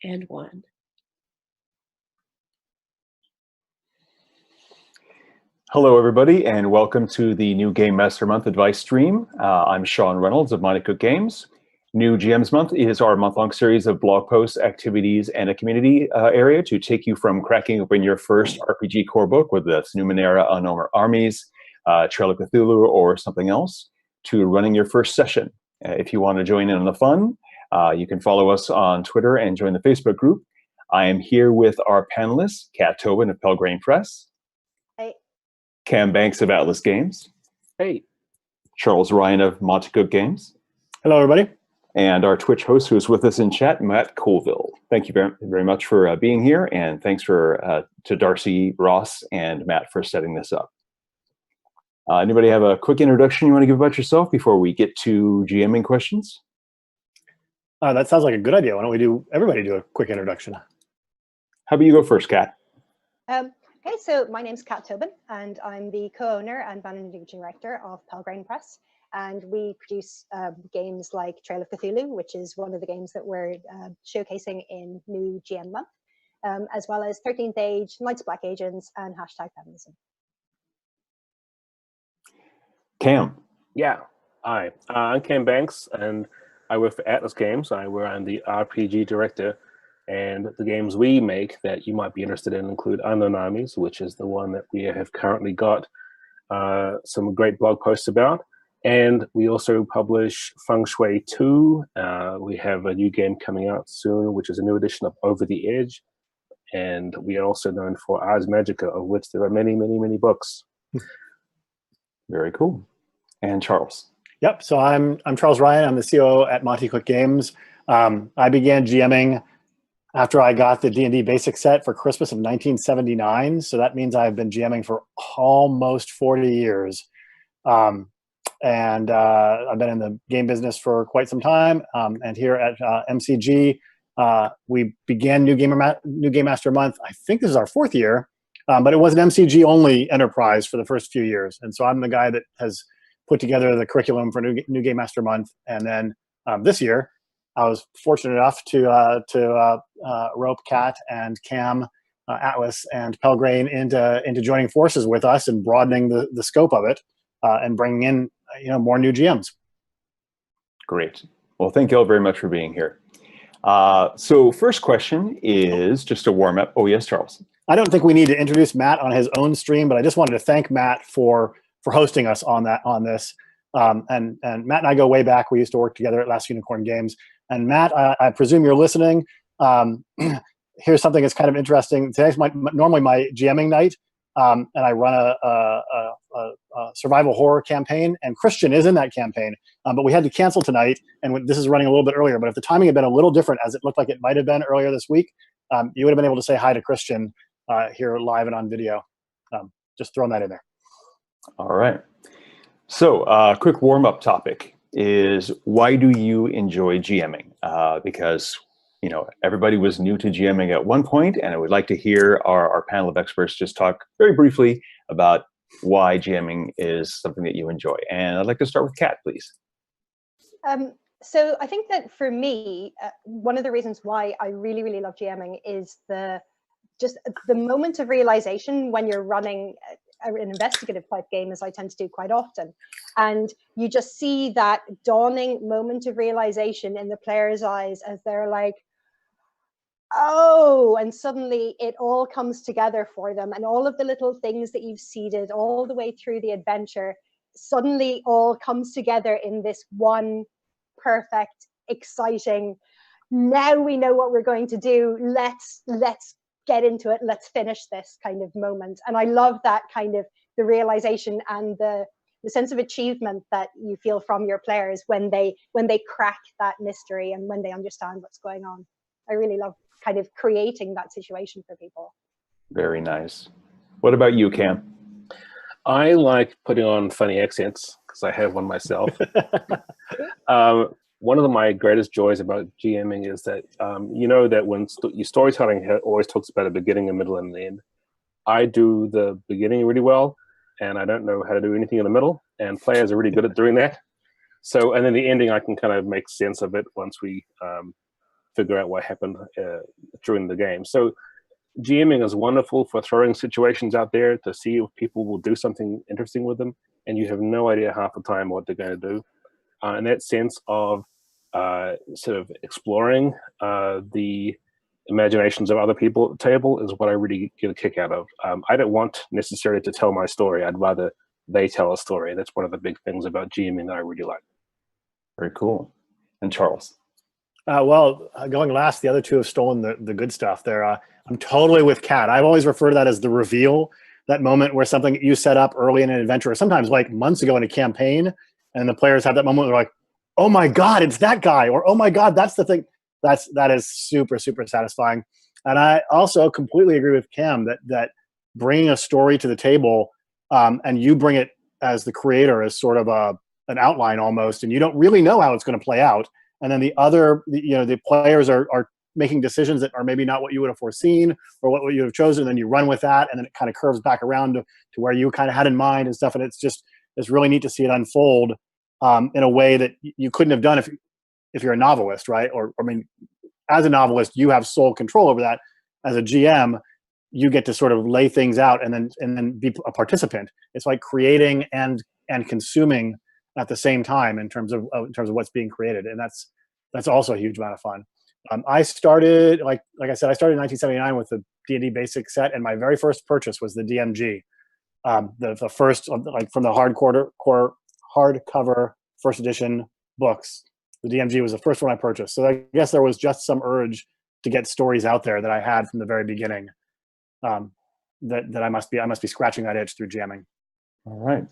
and 1. Hello, everybody, and welcome to the new Gamemaster Month advice stream. I'm Sean Reynolds of Monty Cook Games. New GMs Month is our month-long series of blog posts, activities, and a community area to take you from cracking open your first RPG core book, whether that's Numenera, Unknown Armies, Trail of Cthulhu, or something else, to running your first session. If you want to join in on the fun, you can follow us on Twitter and join the Facebook group. I am here with our panelists, Kat Tobin of Pelgrane Press. Hey. Cam Banks of Atlas Games. Hey. Charles Ryan of Monty Cook Games. Hello, everybody. And our Twitch host who's with us in chat, Matt Colville. Thank you very much for being here, and thanks to Darcy, Ross, and Matt for setting this up. Anybody have a quick introduction you want to give about yourself before we get to GMing questions? That sounds like a good idea. Why don't everybody do a quick introduction? How about you go first, Kat? Okay, so my name's Kat Tobin, and I'm the co-owner and managing director of Pelgrane Press. And we produce games like Trail of Cthulhu, which is one of the games that we're showcasing in New GM Month, as well as 13th Age, Knights of Black Agents, and #Feminism. Cam. Yeah, hi. I'm Cam Banks, and I work for Atlas Games. I'm the RPG director, and the games we make that you might be interested in include Unknown Armies, which is the one that we have currently got some great blog posts about. And we also publish Feng Shui 2. We have a new game coming out soon, which is a new edition of Over the Edge. And we are also known for Ars Magica, of which there are many, many, many books. Very cool. And Charles. Yep. So I'm Charles Ryan. I'm the COO at Monty Cook Games. I began GMing after I got the D&D basic set for Christmas of 1979. So that means I've been GMing for almost 40 years. And I've been in the game business for quite some time. And here at MCG, we began New Gamemaster Month. I think this is our 4th year, but it was an MCG only enterprise for the first few years. And so I'm the guy that has put together the curriculum for New Gamemaster Month. And then this year, I was fortunate enough to rope Kat and Cam, Atlas, and Pelgrane into joining forces with us and broadening the scope of it and bringing in more new GMs. Great. Well, thank you all very much for being here. So first question is just a warm up. Oh, yes, Charles. I don't think we need to introduce Matt on his own stream, but I just wanted to thank Matt for hosting us on this. And Matt and I go way back. We used to work together at Last Unicorn Games. And Matt, I presume you're listening. Here's something that's kind of interesting. Today's normally my GMing night, and I run a survival horror campaign, and Christian is in that campaign. But we had to cancel tonight, and this is running a little bit earlier. But if the timing had been a little different, as it looked like it might have been earlier this week, you would have been able to say hi to Christian here live and on video. Just throwing that in there. All right. So quick warm-up topic is, why do you enjoy GMing? Because everybody was new to GMing at one point, and I would like to hear our panel of experts just talk very briefly about why GMing is something that you enjoy. And I'd like to start with Kat, please. So I think that for me, one of the reasons why I really, really love GMing is the moment of realization when you're running an investigative type game, as I tend to do quite often. And you just see that dawning moment of realization in the player's eyes as they're like, oh, and suddenly it all comes together for them. And all of the little things that you've seeded all the way through the adventure suddenly all comes together in this one perfect, exciting, now we know what we're going to do. Let's get into it. Let's finish this kind of moment. And I love that kind of the realization and the sense of achievement that you feel from your players when they crack that mystery and when they understand what's going on. I really love kind of creating that situation for people. Very nice. What about you, Cam? I like putting on funny accents because I have one myself. One of my greatest joys about GMing is that that when your storytelling always talks about a beginning, a middle, and an end. I do the beginning really well, and I don't know how to do anything in the middle, and players are really good at doing that. So, and then the ending, I can kind of make sense of it once we figure out what happened during the game. So GMing is wonderful for throwing situations out there to see if people will do something interesting with them, and you have no idea half the time what they're going to do. And that sense of sort of exploring the imaginations of other people at the table is what I really get a kick out of. I don't want necessarily to tell my story. I'd rather they tell a story. That's one of the big things about GMing that I really like. Very cool. And Charles? Well, going last, the other two have stolen the good stuff there. I'm totally with Kat. I've always referred to that as the reveal, that moment where something you set up early in an adventure, or sometimes like months ago in a campaign, and the players have that moment where they're like, oh my God, it's that guy, or oh my God, that's the thing. That is super, super satisfying. And I also completely agree with Cam that bringing a story to the table, and you bring it as the creator as sort of an outline almost, and you don't really know how it's going to play out. And then the players are making decisions that are maybe not what you would have foreseen or what you would have chosen. And then you run with that, and then it kind of curves back around to where you kind of had in mind and stuff. And it's really neat to see it unfold in a way that you couldn't have done if you're a novelist, right? Or I mean, as a novelist, you have sole control over that. As a GM, you get to sort of lay things out and then be a participant. It's like creating and consuming at the same time in terms of what's being created, and that's also a huge amount of fun. I started, like I said, I started in 1979 with the D&D basic set, and my very first purchase was the DMG, the first, like from the hardcover first edition books. The DMG was the first one I purchased. So I guess there was just some urge to get stories out there that I had from the very beginning. That I must be scratching that itch through jamming. All right.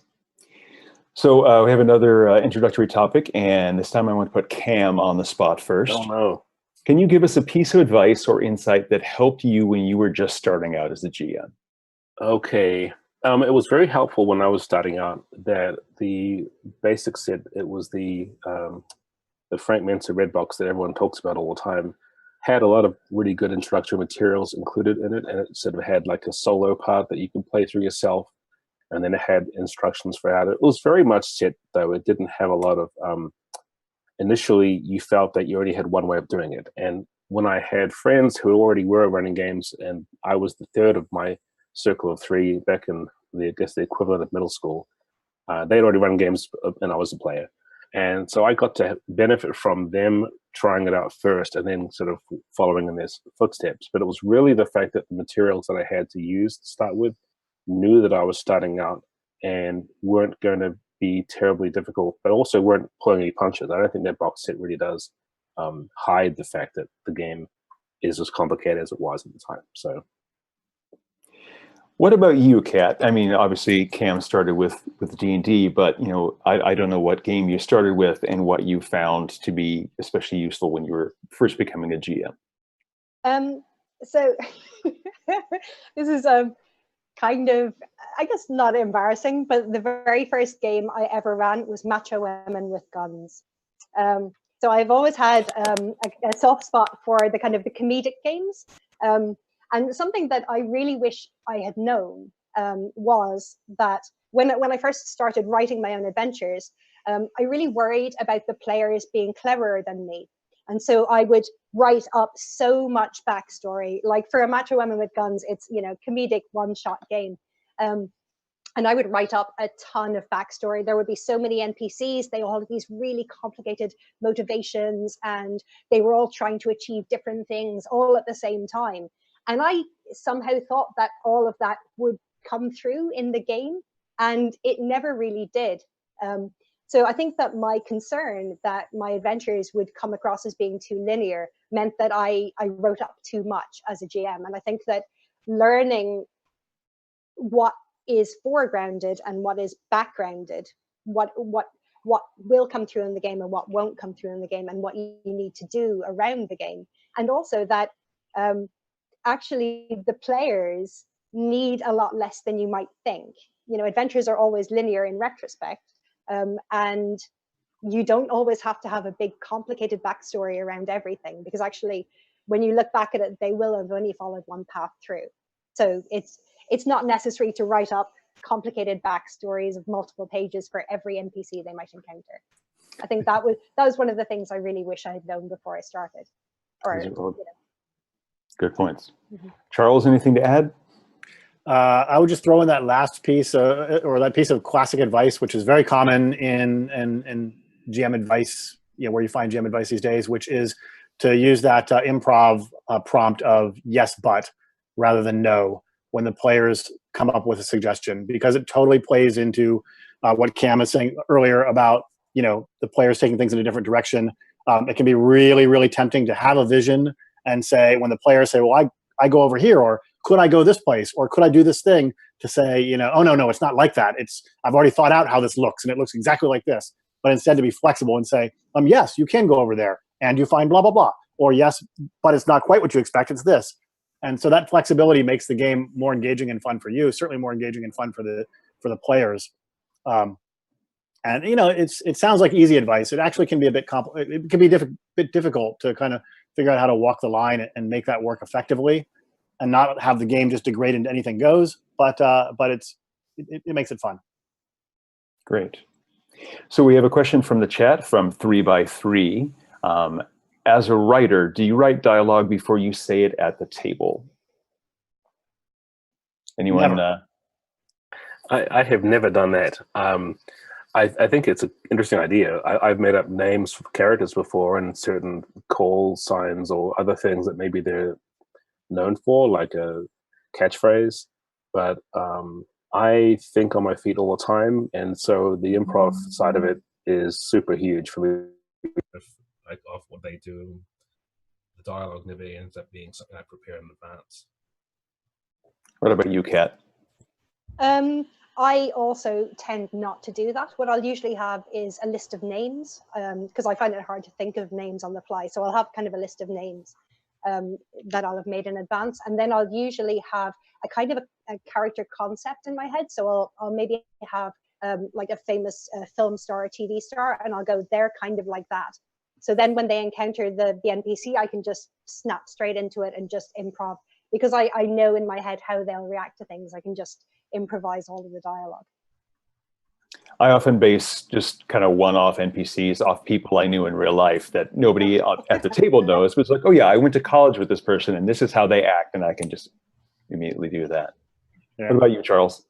So we have another introductory topic, and this time I want to put Cam on the spot first. Oh no. Can you give us a piece of advice or insight that helped you when you were just starting out as a GM? Okay. It was very helpful when I was starting out that the basic set, it was the Frank Mensa Red Box that everyone talks about all the time, had a lot of really good introductory materials included in it, and it sort of had like a solo part that you can play through yourself, and then it had instructions for how to. It was very much set, though. It didn't have a lot of. Initially, you felt that you already had one way of doing it, and when I had friends who already were running games, and I was the third of my circle of three back in I guess the equivalent of middle school, they'd already run games, and I was a player. And so I got to benefit from them trying it out first and then sort of following in their footsteps. But it was really the fact that the materials that I had to use to start with knew that I was starting out and weren't going to be terribly difficult, but also weren't pulling any punches. I don't think that box set really does hide the fact that the game is as complicated as it was at the time. So. What about you, Kat? I mean, obviously Cam started with D&D, but I don't know what game you started with and what you found to be especially useful when you were first becoming a GM. So this is kind of, I guess, not embarrassing, but the very first game I ever ran was Macho Women with Guns. So I've always had a soft spot for the kind of the comedic games. And something that I really wish I had known was that when I first started writing my own adventures, I really worried about the players being cleverer than me. And so I would write up so much backstory. Like for a Macho Women with Guns, it's, comedic one-shot game. And I would write up a ton of backstory. There would be so many NPCs. They all had these really complicated motivations, and they were all trying to achieve different things all at the same time. And I somehow thought that all of that would come through in the game, and it never really did. So I think that my concern that my adventures would come across as being too linear meant that I wrote up too much as a GM. And I think that learning what is foregrounded and what is backgrounded, what will come through in the game and what won't come through in the game, and what you need to do around the game. And also that actually the players need a lot less than you might think. Adventures are always linear in retrospect, and you don't always have to have a big complicated backstory around everything, because actually when you look back at it, they will have only followed one path through. So it's not necessary to write up complicated backstories of multiple pages for every NPC they might encounter. I think that was one of the things I really wish I had known before I started. Or, Those are all you know. good points. Mhm. Charles, anything to add? I would just throw in that last piece, or that piece of classic advice, which is very common in GM advice, where you find GM advice these days, which is to use that improv prompt of yes, but, rather than no, when the players come up with a suggestion, because it totally plays into what Cam was saying earlier about, the players taking things in a different direction. It can be really, really tempting to have a vision and say, when the players say, well, I go over here, or could I go this place, or could I do this thing, to say, oh, no, it's not like that. I've already thought out how this looks, and it looks exactly like this. But instead to be flexible and say, yes, you can go over there, and you find blah, blah, blah. Or yes, but it's not quite what you expect, it's this. And so that flexibility makes the game more engaging and fun for you, certainly more engaging and fun for the players. And it sounds like easy advice. It actually can be a bit it can be bit difficult to kind of figure out how to walk the line and make that work effectively, and not have the game just degrade into anything goes. But it makes it fun. Great. So we have a question from the chat from 3x3. As a writer, do you write dialogue before you say it at the table? Anyone? I have never done that. I think it's an interesting idea. I've made up names for characters before, and certain call signs or other things that maybe they're known for, like a catchphrase. But I think on my feet all the time, and so the improv side of it is super huge for me. Like off what they do, the dialogue never ends up being something I prepare in advance. What about you, Kat? I also tend not to do that. What I'll usually have is a list of names, because I find it hard to think of names on the fly. So I'll have kind of a list of names that I'll have made in advance, and then I'll usually have a kind of a character concept in my head. So I'll maybe have like a famous film star or TV star, and I'll go, they're kind of like that. So then when they encounter the NPC, I can just snap straight into it and just improv, because I know in my head how they'll react to things. I can just improvise all of the dialogue. I often base just kind of one-off NPCs off people I knew in real life that nobody at the table knows, but it's like, oh yeah, I went to college with this person and this is how they act, and I can just immediately do that. Yeah. What about you, Charles?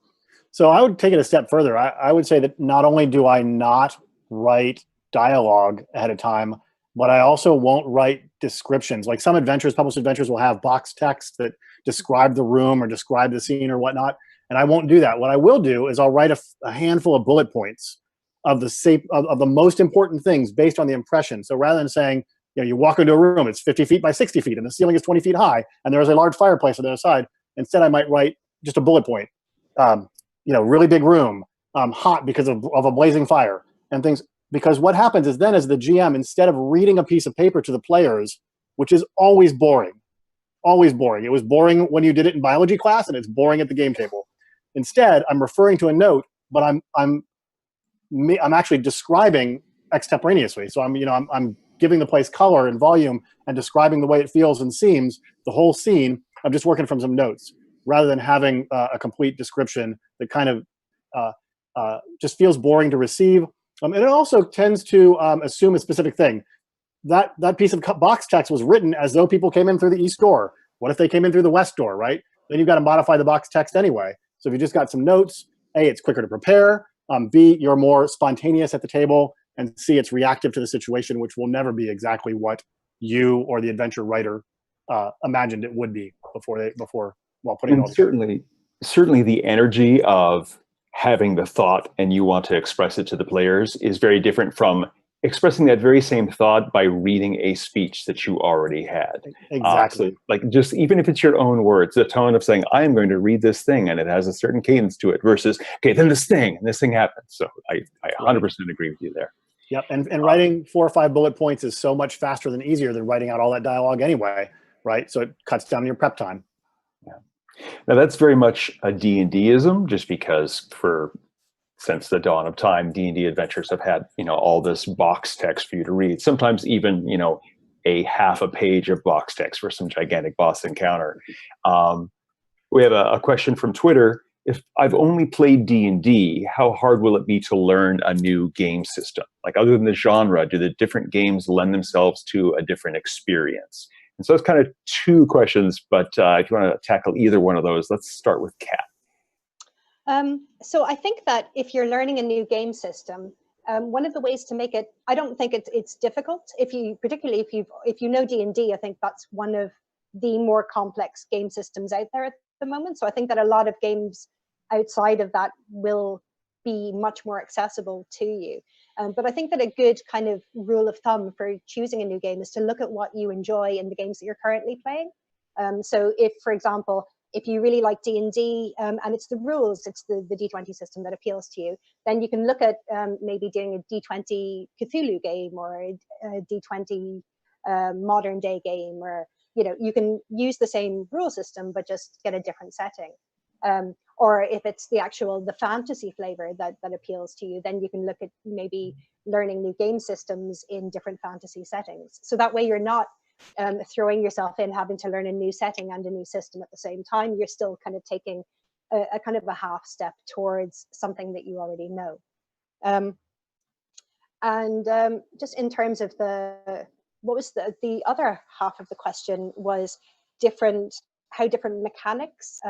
So I would take it a step further. I would say that not only do I not write dialogue ahead of time, but I also won't write descriptions. Like some adventures, published adventures, will have box text that describe the room or describe the scene or whatnot, and I won't do that. What I will do is I'll write a handful of bullet points of the most important things based on the impression. So rather than saying, you walk into a room, it's 50 feet by 60 feet, and the ceiling is 20 feet high, and there is a large fireplace on the other side, instead I might write just a bullet point. Really big room, hot because of a blazing fire, and things. Because what happens is then, as the GM, instead of reading a piece of paper to the players, which is always boring, it was boring when you did it in biology class, and it's boring at the game table. Instead, I'm referring to a note, but I'm actually describing extemporaneously. So I'm giving the place color and volume and describing the way it feels and seems, the whole scene. I'm just working from some notes, rather than having a complete description that kind of just feels boring to receive. And it also tends to assume a specific thing. That piece of box text was written as though people came in through the east door. What if they came in through the west door, right? Then you've got to modify the box text anyway. So if you just got some notes, A, it's quicker to prepare. B, you're more spontaneous at the table. And C, it's reactive to the situation, which will never be exactly what you or the adventure writer imagined it would be before putting it all together. Certainly the energy of having the thought and you want to express it to the players is very different from expressing that very same thought by reading a speech that you already had. Exactly. So like, just even if it's your own words, the tone of saying, I am going to read this thing and it has a certain cadence to it, versus, okay, then this thing happens. So I 100% agree with you there. Yep, and writing 4 or 5 bullet points is so much faster than easier than writing out all that dialogue anyway, right? So it cuts down your prep time. Yeah. Now that's very much a D&D-ism, just because since the dawn of time, D&D adventures have had, all this box text for you to read. Sometimes even, a half a page of box text for some gigantic boss encounter. We have a question from Twitter. If I've only played D&D, how hard will it be to learn a new game system? Like, other than the genre, do the different games lend themselves to a different experience? And so it's kind of two questions, but if you want to tackle either one of those, let's start with Kat. So I think that if you're learning a new game system, one of the ways to make it, I don't think it's difficult. Particularly if you know D&D, I think that's one of the more complex game systems out there at the moment. So I think that a lot of games outside of that will be much more accessible to you. But I think that a good kind of rule of thumb for choosing a new game is to look at what you enjoy in the games that you're currently playing. So if, for example, if you really like D&D and it's the rules, it's the D20 system that appeals to you, then you can look at maybe doing a D20 Cthulhu game or a D20 modern day game, or you can use the same rule system but just get a different setting. Or if it's the fantasy flavor that appeals to you, then you can look at maybe learning new game systems in different fantasy settings. So that way you're not throwing yourself in having to learn a new setting and a new system at the same time. You're still kind of taking a kind of a half step towards something that you already know. Just in terms of what was the other half of the question was how different mechanics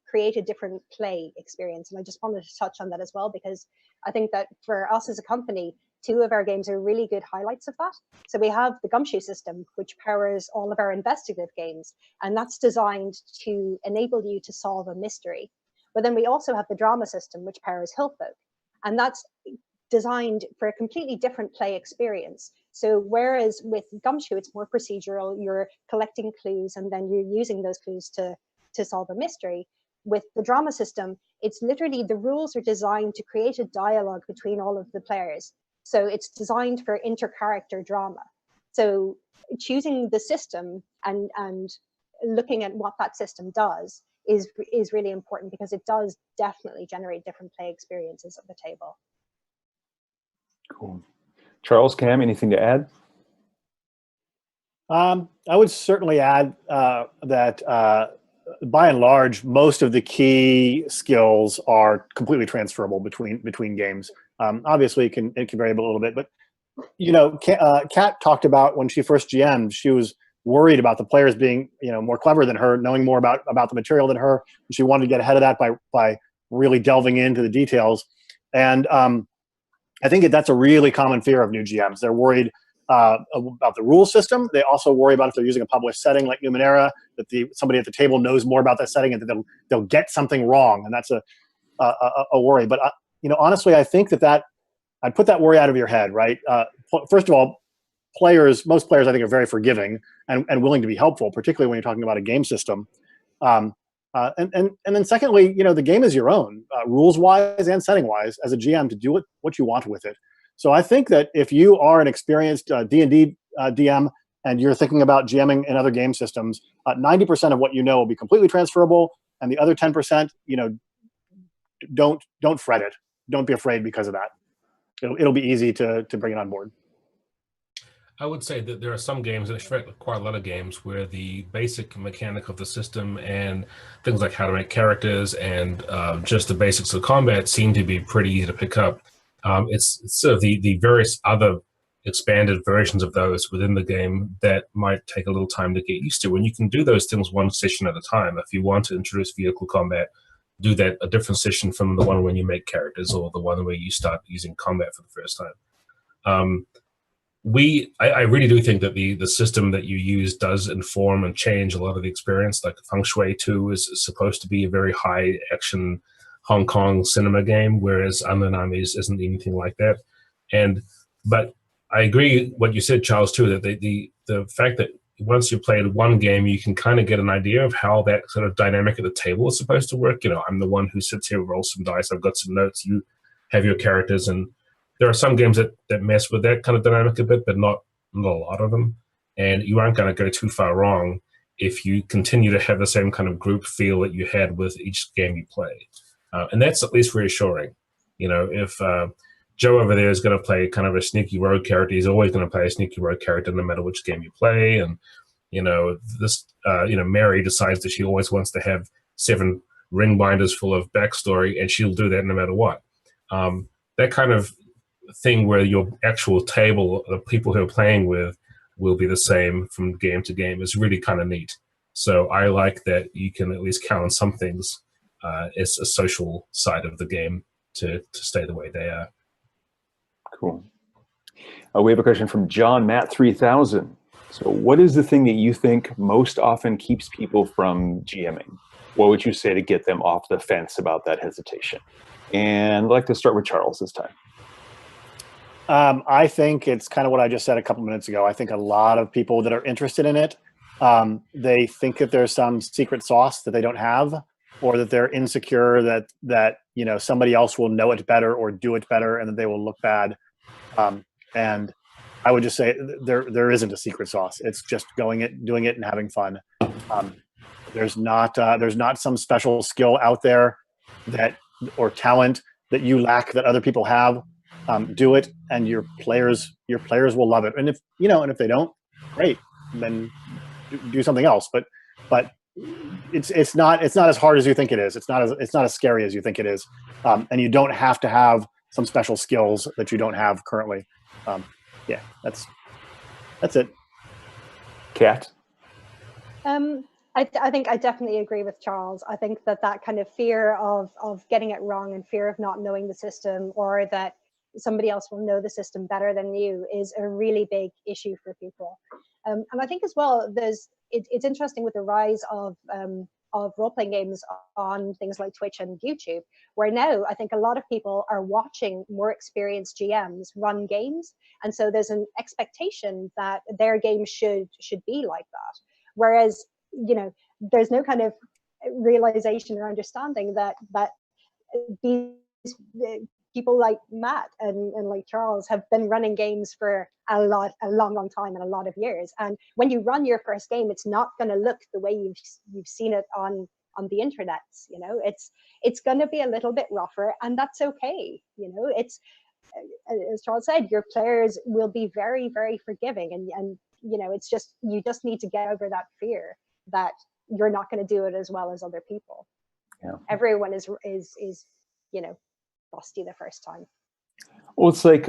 create a different play experience. And I just wanted to touch on that as well, because I think that for us as a company, 2 of our games are really good highlights of that. So we have the Gumshoe system, which powers all of our investigative games, and that's designed to enable you to solve a mystery. But then we also have the drama system, which powers Hillfolk, and that's designed for a completely different play experience. So whereas with Gumshoe, it's more procedural, you're collecting clues and then you're using those clues to solve a mystery. With the drama system, it's literally the rules are designed to create a dialogue between all of the players. So it's designed for inter-character drama. So choosing the system and looking at what that system does is really important, because it does definitely generate different play experiences at the table. Cool. Charles, Cam, anything to add? I would certainly add that by and large, most of the key skills are completely transferable between games. Obviously, it can vary a little bit, but Kat talked about when she first GM'd, she was worried about the players being more clever than her, knowing more about the material than her, and she wanted to get ahead of that by really delving into the details. And I think that's a really common fear of new GMs. They're worried about the rule system. They also worry about if they're using a published setting like Numenera, that somebody at the table knows more about that setting and that they'll get something wrong, and that's a worry. But honestly, I think that I'd put that worry out of your head, right? First of all, most players I think are very forgiving and willing to be helpful, particularly when you're talking about a game system. And then secondly, the game is your own, rules-wise and setting-wise, as a GM, to do what you want with it. So I think that if you are an experienced D&D DM and you're thinking about GMing in other game systems, 90% of what you know will be completely transferable, and the other 10%, don't fret it. Don't be afraid because of that. It'll be easy to bring it on board. I would say that there are some games, and actually quite a lot of games, where the basic mechanic of the system and things like how to make characters and just the basics of combat seem to be pretty easy to pick up. It's sort of the various other expanded versions of those within the game that might take a little time to get used to. And you can do those things one session at a time. If you want to introduce vehicle combat, do that a different session from the one when you make characters or the one where you start using combat for the first time. I really do think that the system that you use does inform and change a lot of the experience. Like Feng Shui 2 is supposed to be a very high action Hong Kong cinema game, whereas Unknown Armies isn't anything like that. But I agree what you said, Charles, too, that the fact that once you've played one game, you can kind of get an idea of how that sort of dynamic at the table is supposed to work. I'm the one who sits here, rolls some dice, I've got some notes, you have your characters, and there are some games that mess with that kind of dynamic a bit, but not a lot of them. And you aren't going to go too far wrong if you continue to have the same kind of group feel that you had with each game you play. And that's at least reassuring. If Joe over there is going to play kind of a sneaky rogue character, he's always going to play a sneaky rogue character no matter which game you play. And, Mary decides that she always wants to have 7 ring binders full of backstory, and she'll do that no matter what. That kind of thing where your actual table, the people who are playing with, will be the same from game to game is really kind of neat. So I like that you can at least count on some things as a social side of the game to stay the way they are. Cool. We have a question from John Matt 3000. So what is the thing that you think most often keeps people from GMing? What would you say to get them off the fence about that hesitation? And I'd like to start with Charles this time. I think it's kind of what I just said a couple minutes ago. I think a lot of people that are interested in it, they think that there's some secret sauce that they don't have, or that they're insecure that you know, somebody else will know it better or do it better, and that they will look bad. And I would just say there isn't a secret sauce. It's just doing it, and having fun. There's not some special skill out there or talent that you lack that other people have. Do it, and your players will love it. And if they don't, great, then do something else. But it's not as hard as you think it is. It's not as scary as you think it is. And you don't have to have some special skills that you don't have currently. Yeah, that's it. Kat? I think I definitely agree with Charles. I think that kind of fear of getting it wrong and fear of not knowing the system, or that somebody else will know the system better than you, is a really big issue for people. And I think as well, it's interesting with the rise of role-playing games on things like Twitch and YouTube, where now I think a lot of people are watching more experienced GMs run games, and so there's an expectation that their game should be like that. Whereas, you know, there's no kind of realization or understanding that these people like Matt and like Charles have been running games for a long time and a lot of years. And when you run your first game, it's not going to look the way you've seen it on the internet. You know, it's going to be a little bit rougher, and that's okay. You know, it's, as Charles said, your players will be very, very forgiving, and you know, it's just, you just need to get over that fear that you're not going to do it as well as other people. Yeah. Everyone is you know, rusty the first time. Well, it's like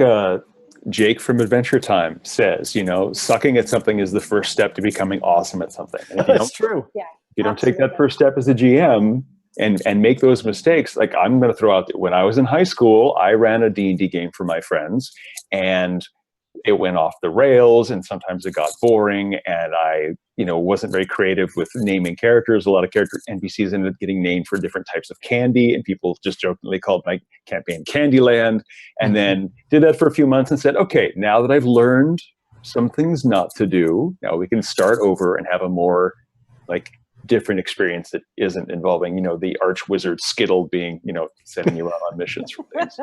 Jake from Adventure Time says, you know, sucking at something is the first step to becoming awesome at something. And if you That's true. Yeah. If you don't take that first step as a GM and make those mistakes, like I'm going to throw out, when I was in high school, I ran a D&D game for my friends, and it went off the rails, and sometimes it got boring, and I, you know, wasn't very creative with naming characters. A lot of character NPCs ended up getting named for different types of candy, and people just jokingly called my campaign Candyland. And then did that for a few months and said, okay, now that I've learned some things not to do, now we can start over and have a more like different experience that isn't involving, you know, the arch wizard Skittle being, you know, sending you out on missions for things.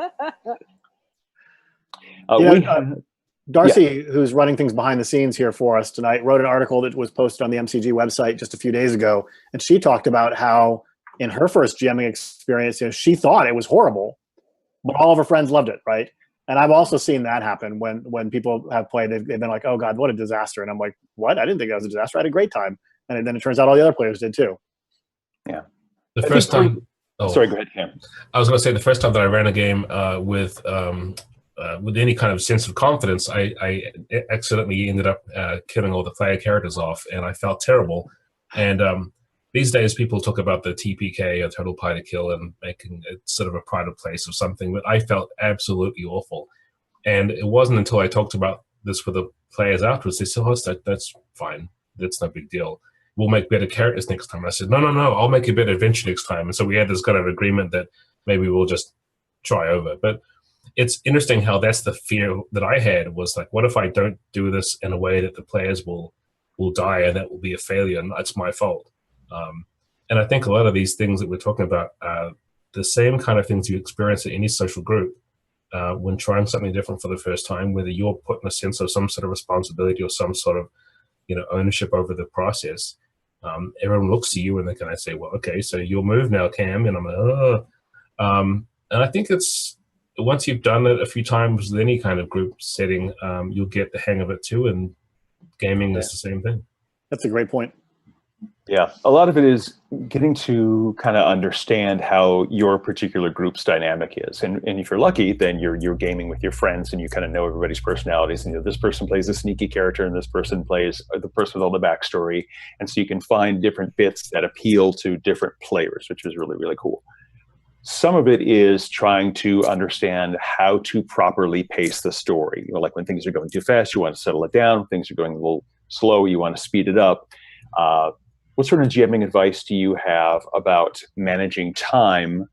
Darcy, who's running things behind the scenes here for us tonight, wrote an article that was posted on the MCG website just a few days ago, and she talked about how in her first GMing experience, you know, she thought it was horrible, but all of her friends loved it, right? And I've also seen that happen when people have played, they've been like, oh God, what a disaster. And I'm like, what? I didn't think that was a disaster. I had a great time. And then it turns out all the other players did too. Yeah. The first time... Sorry, go ahead, Cam. I was going to say the first time that I ran a game with any kind of sense of confidence, I accidentally ended up killing all the player characters off, and I felt terrible. And these days, people talk about the TPK, or total party kill, and making it sort of a pride of place or something, but I felt absolutely awful. And it wasn't until I talked about this with the players afterwards, they said, oh, that's fine. That's no big deal. We'll make better characters next time. I said, no, I'll make a better adventure next time. And so we had this kind of agreement that maybe we'll just try over. But it's interesting how that's the fear that I had, was like, what if I don't do this in a way that the players will die, and that will be a failure, and that's my fault. And I think a lot of these things that we're talking about are the same kind of things you experience in any social group when trying something different for the first time, whether you're put in a sense of some sort of responsibility or some sort of, you know, ownership over the process. Everyone looks to you and they kind of say, well, okay, so you'll move now, Cam. And I'm like, oh. And I think it's, once you've done it a few times with any kind of group setting, you'll get the hang of it too. And gaming is the same thing. That's a great point. Yeah, a lot of it is getting to kind of understand how your particular group's dynamic is, and if you're lucky, then you're gaming with your friends, and you kind of know everybody's personalities. And this person plays a sneaky character, and this person plays the person with all the backstory, and so you can find different bits that appeal to different players, which is really cool. Some of it is trying to understand how to properly pace the story. Like when things are going too fast, you want to settle it down. When things are going a little slow, you want to speed it up. What sort of GMing advice do you have about managing time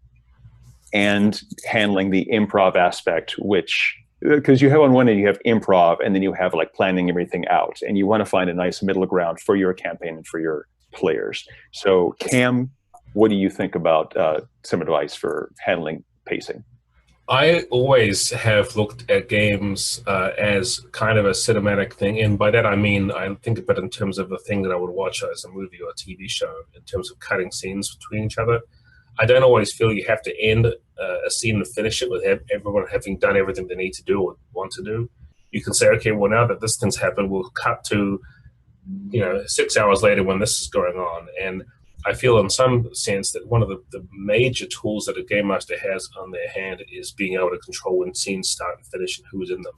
and handling the improv aspect, which, because you have on one end, you have improv, and then you have like planning everything out, and you want to find a nice middle ground for your campaign and for your players. So Cam, what do you think about some advice for handling pacing? I always have looked at games as kind of a cinematic thing, and by that I mean I think of it in terms of a thing that I would watch as a movie or a TV show, in terms of cutting scenes between each other. I don't always feel you have to end a scene and finish it with everyone having done everything they need to do or want to do. You can say, okay, well, now that this thing's happened, we'll cut to 6 hours later when this is going on. And I feel in some sense that one of the major tools that a game master has on their hand is being able to control when scenes start and finish and who's in them.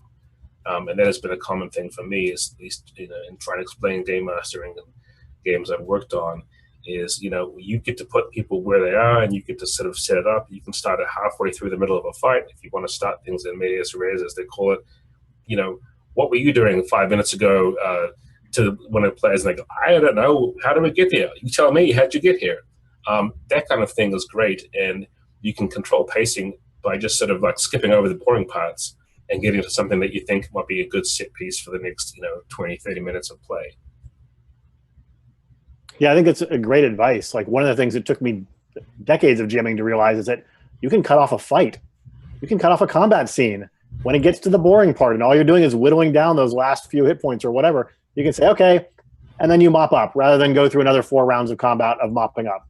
And that has been a common thing for me, is at least in trying to explain game mastering and games I've worked on, is you get to put people where they are, and you get to sort of set it up. You can start it halfway through the middle of a fight if you want to start things in medias res, as they call it. What were you doing 5 minutes ago? To one of the players, and they go, I don't know, how did we get there? You tell me, how'd you get here? That kind of thing is great, and you can control pacing by just sort of like skipping over the boring parts and getting to something that you think might be a good set piece for the next 20, 30 minutes of play. Yeah, I think it's a great advice. Like, one of the things that took me decades of GMing to realize is that you can cut off a fight. You can cut off a combat scene when it gets to the boring part, and all you're doing is whittling down those last few hit points or whatever. You can say, okay, and then you mop up, rather than go through another 4 rounds of combat of mopping up.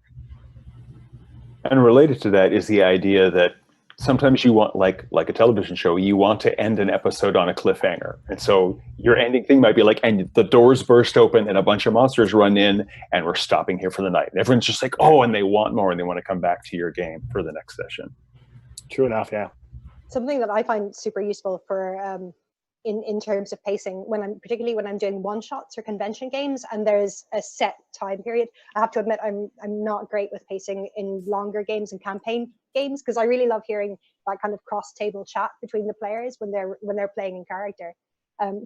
And related to that is the idea that sometimes you want, like a television show, you want to end an episode on a cliffhanger. And so your ending thing might be like, and the doors burst open and a bunch of monsters run in and we're stopping here for the night. And everyone's just like, oh, and they want more, and they want to come back to your game for the next session. True enough, yeah. Something that I find super useful for in terms of pacing, particularly when I'm doing one-shots or convention games and there's a set time period. I have to admit I'm not great with pacing in longer games and campaign games, because I really love hearing that kind of cross-table chat between the players when they're playing in character.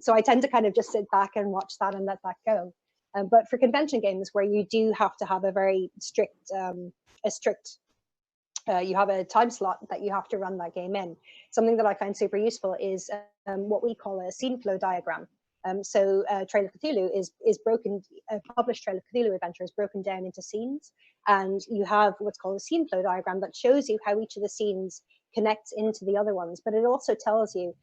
So I tend to kind of just sit back and watch that and let that go. But for convention games where you do have to have a very strict you have a time slot that you have to run that game in. Something that I find super useful is what we call a scene flow diagram. So Trail of Cthulhu is broken, a published Trail of Cthulhu adventure is broken down into scenes, and you have what's called a scene flow diagram that shows you how each of the scenes connects into the other ones, but it also tells you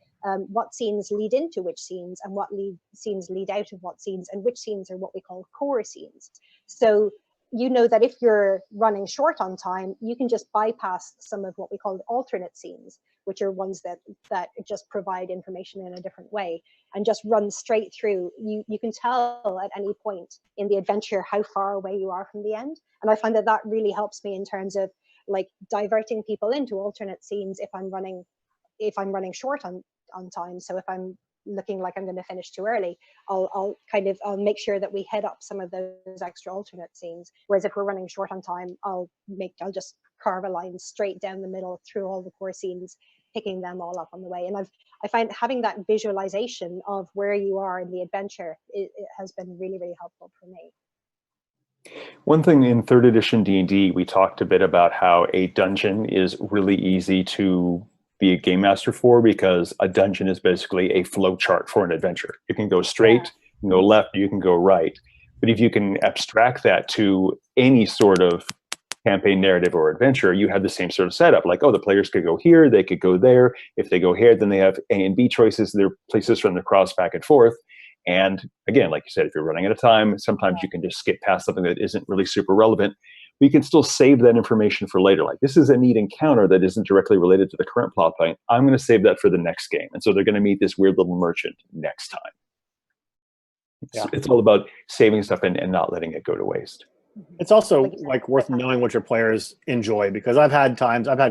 what scenes lead into which scenes, and what scenes lead out of what scenes, and which scenes are what we call core scenes. So you know that if you're running short on time, you can just bypass some of what we call alternate scenes, which are ones that just provide information in a different way, and just run straight through. You can tell at any point in the adventure how far away you are from the end. And I find that really helps me in terms of like diverting people into alternate scenes if I'm running short on time. So if I'm looking like I'm going to finish too early, I'll make sure that we head up some of those extra alternate scenes. Whereas if we're running short on time, I'll just carve a line straight down the middle through all the core scenes, picking them all up on the way. And I find having that visualization of where you are in the adventure, it has been really, really helpful for me. One thing in 3rd edition D&D, we talked a bit about how a dungeon is really easy to be a game master for, because a dungeon is basically a flow chart for an adventure. You can go straight, you can go left, you can go right. But if you can abstract that to any sort of campaign narrative or adventure, you have the same sort of setup. Like, oh, the players could go here, they could go there. If they go here, then they have A and B choices. There are places for them to cross back and forth. And again, like you said, if you're running out of time, sometimes you can just skip past something that isn't really super relevant. But you can still save that information for later. Like, this is a neat encounter that isn't directly related to the current plot point. I'm going to save that for the next game. And so they're going to meet this weird little merchant next time. It's all about saving stuff and not letting it go to waste. It's also like worth knowing what your players enjoy, because I've had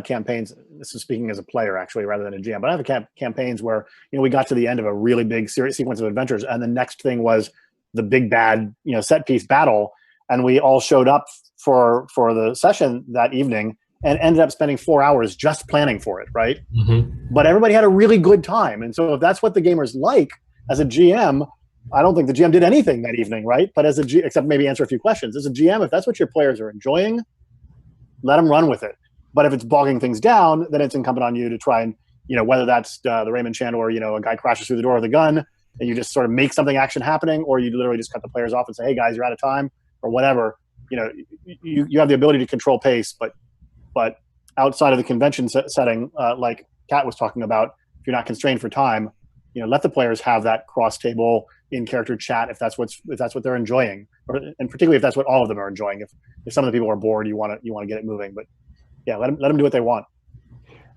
campaigns, this is speaking as a player actually rather than a GM, but I've had campaigns where, we got to the end of a really big sequence of adventures, and the next thing was the big bad, set piece battle, and we all showed up for the session that evening and ended up spending 4 hours just planning for it, right? Mm-hmm. But everybody had a really good time. And so if that's what the gamers like, as a GM, I don't think the GM did anything that evening, right? But except maybe answer a few questions. As a GM, if that's what your players are enjoying, let them run with it. But if it's bogging things down, then it's incumbent on you to try and, whether that's the Raymond Chandler, a guy crashes through the door with a gun and you just sort of make something action happening, or you literally just cut the players off and say, hey guys, you're out of time, or whatever. You have the ability to control pace, but outside of the convention setting, like Kat was talking about, if you're not constrained for time, let the players have that cross-table in-character chat if that's what they're enjoying, and particularly if that's what all of them are enjoying. If some of the people are bored, you want to get it moving. But yeah, let them do what they want.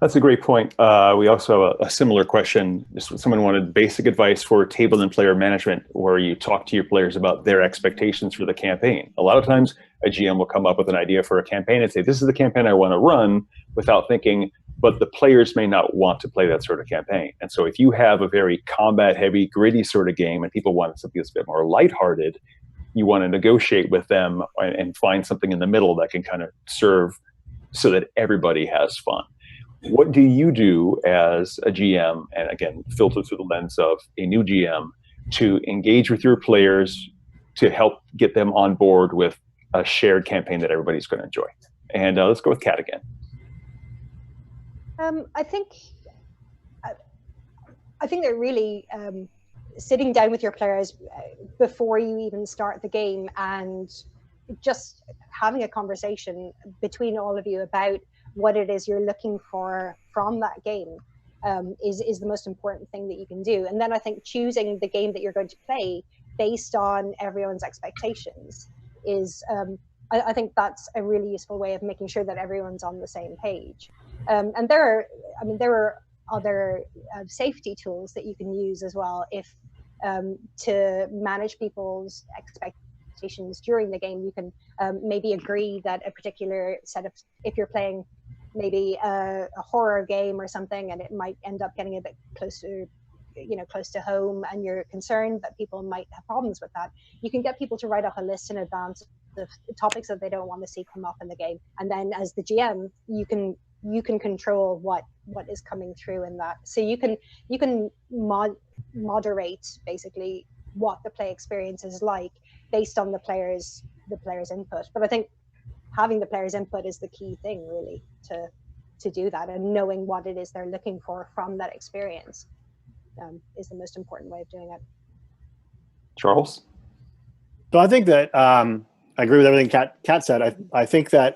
That's a great point. We also a similar question. Someone wanted basic advice for table and player management, where you talk to your players about their expectations for the campaign. A lot of times, a GM will come up with an idea for a campaign and say, "This is the campaign I want to run," without thinking, but the players may not want to play that sort of campaign. And so if you have a very combat-heavy, gritty sort of game and people want something that's a bit more lighthearted, you want to negotiate with them and find something in the middle that can kind of serve so that everybody has fun. What do you do as a GM, and again, filtered through the lens of a new GM, to engage with your players to help get them on board with a shared campaign that everybody's going to enjoy? And let's go with Kat again. I think that really sitting down with your players before you even start the game and just having a conversation between all of you about what it is you're looking for from that game is the most important thing that you can do. And then I think choosing the game that you're going to play based on everyone's expectations is I think that's a really useful way of making sure that everyone's on the same page. And there are other safety tools that you can use as well if to manage people's expectations during the game. You can maybe agree that a particular set of, if you're playing maybe a horror game or something, and it might end up getting a bit close to home, and you're concerned that people might have problems with that, you can get people to write up a list in advance of topics that they don't want to see come up in the game. And then as the GM, you can control what is coming through in that. So you can moderate basically what the play experience is like based on the players' input. But I think having the players' input is the key thing, really, to do that, and knowing what it is they're looking for from that experience is the most important way of doing it. Charles? So I think that I agree with everything Kat said. I think that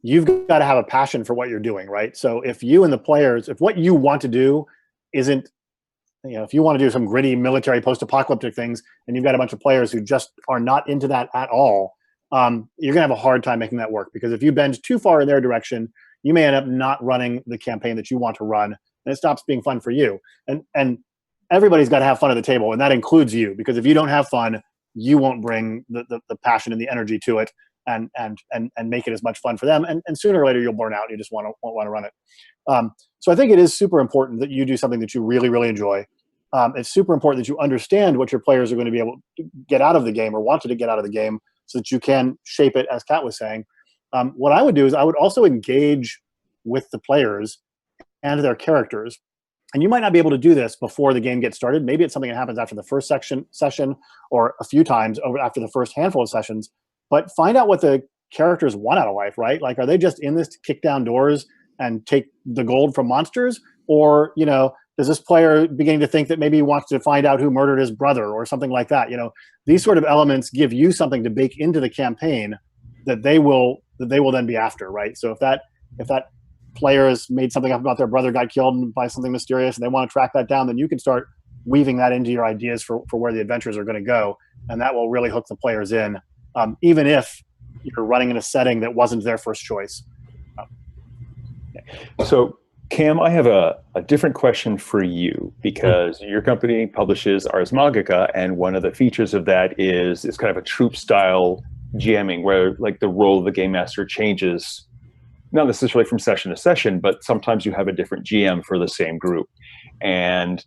you've got to have a passion for what you're doing, right? So if you and the players, if what you want to do isn't, if you want to do some gritty military post-apocalyptic things and you've got a bunch of players who just are not into that at all, you're going to have a hard time making that work, because if you bend too far in their direction, you may end up not running the campaign that you want to run, and it stops being fun for you. And everybody's got to have fun at the table, and that includes you, because if you don't have fun, you won't bring the passion and the energy to it and make it as much fun for them. And sooner or later, you'll burn out. And you just won't want to run it. So I think it is super important that you do something that you really, really enjoy. It's super important that you understand what your players are going to be able to get out of the game or wanted to get out of the game, so that you can shape it, as Kat was saying. What I would do is I would also engage with the players and their characters. And you might not be able to do this before the game gets started. Maybe it's something that happens after the first session or a few times after the first handful of sessions. But find out what the characters want out of life, right? Like, are they just in this to kick down doors and take the gold from monsters? Or, does this player beginning to think that maybe he wants to find out who murdered his brother or something like that? These sort of elements give you something to bake into the campaign that they will then be after, right? So if that player has made something up about their brother got killed by something mysterious and they want to track that down, then you can start weaving that into your ideas for where the adventures are going to go, and that will really hook the players in, even if you're running in a setting that wasn't their first choice. So Cam, I have a different question for you because your company publishes Ars Magica, and one of the features of that is kind of a troop style GMing where like the role of the game master changes, not necessarily from session to session, but sometimes you have a different GM for the same group. And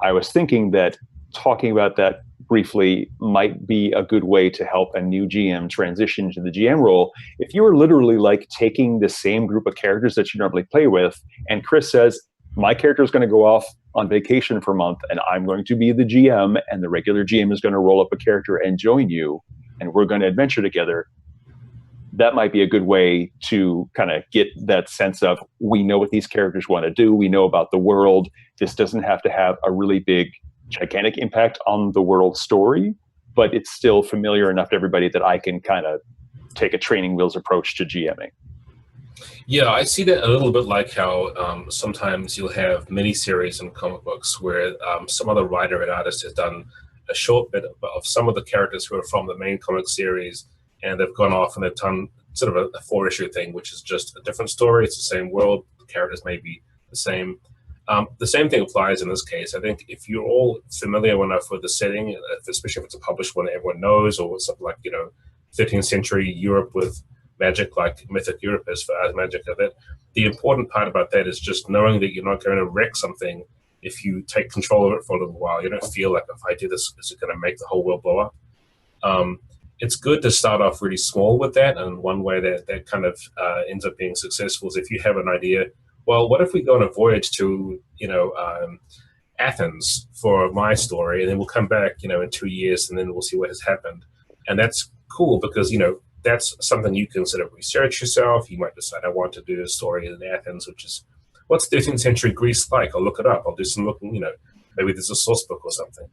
I was thinking that talking about that briefly might be a good way to help a new GM transition to the GM role. If you were literally like taking the same group of characters that you normally play with, and Chris says, my character is going to go off on vacation for a month and I'm going to be the GM, and the regular GM is going to roll up a character and join you, and we're going to adventure together, that might be a good way to kind of get that sense of, we know what these characters want to do, we know about the world. This doesn't have to have a really big, gigantic impact on the world story, but it's still familiar enough to everybody that I can kind of take a training wheels approach to GMing. Yeah, I see that a little bit like how sometimes you'll have miniseries in comic books where some other writer and artist has done a short bit of some of the characters who are from the main comic series, and they've gone off and they've done sort of a 4-issue thing, which is just a different story. It's the same world. The characters may be the same. The same thing applies in this case. I think if you're all familiar enough with the setting, especially if it's a published one that everyone knows, or something like, 13th century Europe with magic, like Mythic Europe is for Ars Magica, that the important part about that is just knowing that you're not going to wreck something if you take control of it for a little while. You don't feel like, if I do this, is it going to make the whole world blow up? It's good to start off really small with that, and one way that kind of ends up being successful is if you have an idea, well, what if we go on a voyage to, Athens for my story, and then we'll come back, in 2 years, and then we'll see what has happened. And that's cool because, that's something you can sort of research yourself. You might decide, I want to do a story in Athens, which is, what's 13th century Greece like? I'll look it up. I'll do some looking, maybe there's a source book or something.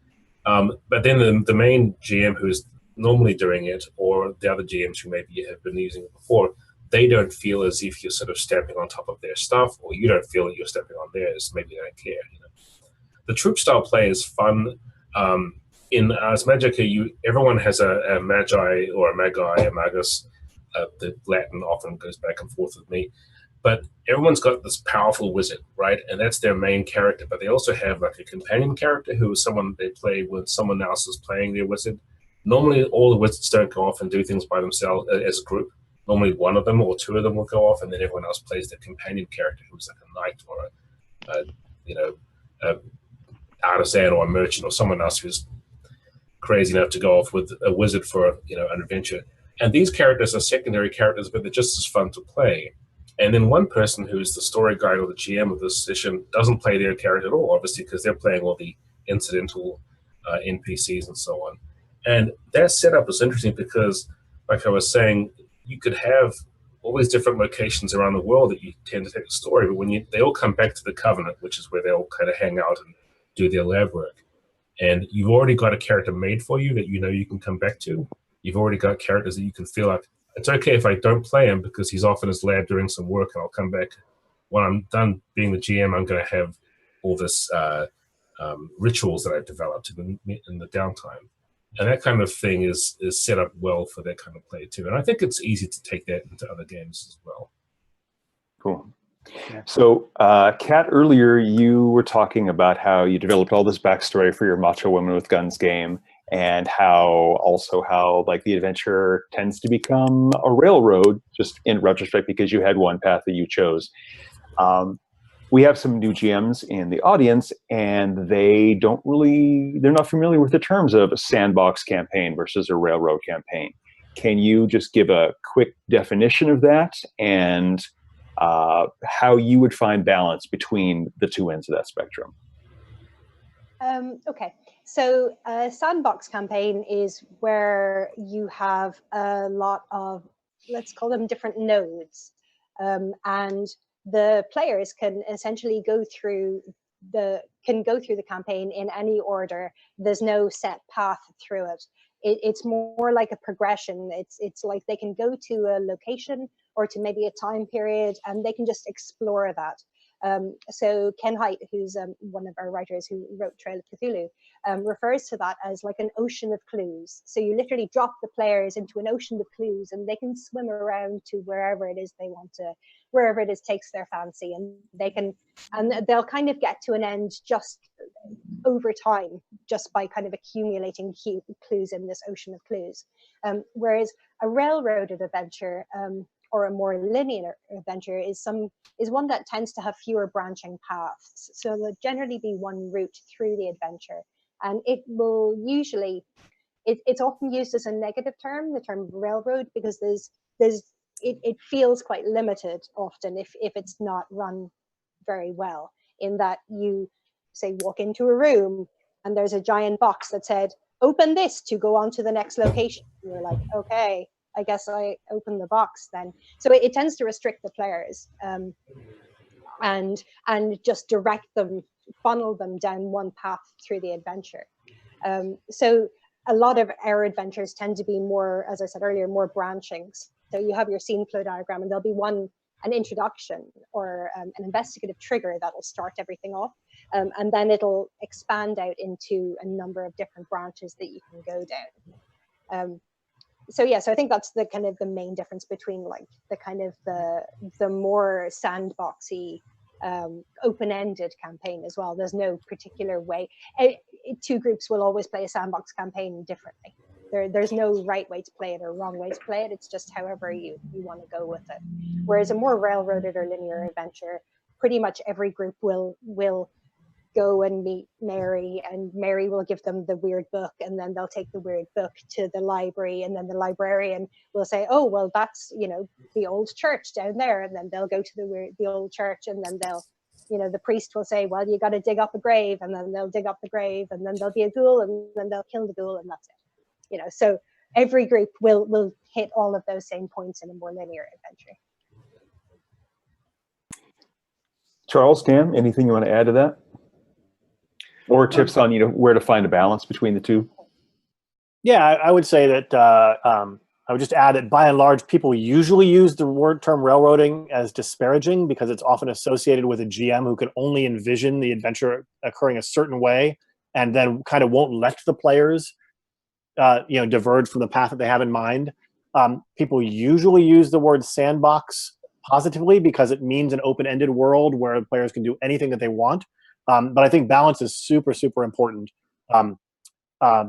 But then the main GM who's normally doing it, or the other GMs who maybe have been using it before, they don't feel as if you're sort of stepping on top of their stuff, or you don't feel that you're stepping on theirs. Maybe they don't care. The troop style play is fun. In Ars Magica, everyone has a magi or a magi, a magus. The Latin often goes back and forth with me. But everyone's got this powerful wizard, right? And that's their main character. But they also have like a companion character who is someone they play when someone else is playing their wizard. Normally, all the wizards don't go off and do things by themselves as a group. Normally, one of them or two of them will go off, and then everyone else plays their companion character, who's like a knight or a artisan or a merchant or someone else who's crazy enough to go off with a wizard for an adventure. And these characters are secondary characters, but they're just as fun to play. And then one person who's the story guide or the GM of this session doesn't play their character at all, obviously, because they're playing all the incidental NPCs and so on. And that setup is interesting because, like I was saying, you could have all these different locations around the world that you tend to take a story, but when they all come back to the Covenant, which is where they all kind of hang out and do their lab work, and you've already got a character made for you that you can come back to. You've already got characters that you can feel like, it's okay if I don't play him because he's off in his lab doing some work, and I'll come back. When I'm done being the GM, I'm going to have all this rituals that I've developed in the downtime. And that kind of thing is set up well for that kind of play too. And I think it's easy to take that into other games as well. Cool. So, Kat, earlier you were talking about how you developed all this backstory for your Macho Women with Guns game, and how like the adventure tends to become a railroad, just in retrospect, because you had one path that you chose. We have some new GMs in the audience, and they're not familiar with the terms of a sandbox campaign versus a railroad campaign. Can you just give a quick definition of that, and how you would find balance between the two ends of that spectrum? Okay, so a sandbox campaign is where you have a lot of, let's call them different nodes, and the players can essentially go through the campaign in any order. There's no set path through it. It's more like a progression. It's like they can go to a location or to maybe a time period, and they can just explore that. So Ken Hite, who's one of our writers who wrote Trail of Cthulhu, refers to that as like an ocean of clues. So you literally drop the players into an ocean of clues, and they can swim around to wherever it is they want to wherever it is takes their fancy, and they'll kind of get to an end just over time, just by kind of accumulating clues in this ocean of clues. Whereas a railroaded adventure, or a more linear adventure, is one that tends to have fewer branching paths. So there'll generally be one route through the adventure, and it will usually, it's often used as a negative term, the term railroad, because it feels quite limited often if it's not run very well, in that you say walk into a room and there's a giant box that said open this to go on to the next location. You're like, okay, I guess I open the box then. So it tends to restrict the players, and just direct them, funnel them down one path through the adventure. So a lot of our adventures tend to be more, as I said earlier, more branchings. So you have your scene flow diagram, and there'll be an introduction or an investigative trigger that will start everything off, and then it'll expand out into a number of different branches that you can go down. So yeah, so I think that's the kind of the main difference between like the kind of the more sandboxy, open-ended campaign as well. There's no particular way. Two groups will always play a sandbox campaign differently. There's no right way to play it or wrong way to play it. It's just however you want to go with it. Whereas a more railroaded or linear adventure, pretty much every group will go and meet Mary, and Mary will give them the weird book, and then they'll take the weird book to the library, and then the librarian will say, oh, well, that's, the old church down there, and then they'll go to the old church, and then they'll, the priest will say, well, you got to dig up a grave, and then they'll dig up the grave, and then there'll be a ghoul, and then they'll kill the ghoul, and that's it. So every group will hit all of those same points in a more linear adventure. Charles, Cam, anything you want to add to that? Or tips on where to find a balance between the two? Yeah, I would say that I would just add that by and large, people usually use the term railroading as disparaging because it's often associated with a GM who can only envision the adventure occurring a certain way and then kind of won't let the players diverge from the path that they have in mind. People usually use the word sandbox positively because it means an open-ended world where the players can do anything that they want. But I think balance is super, super important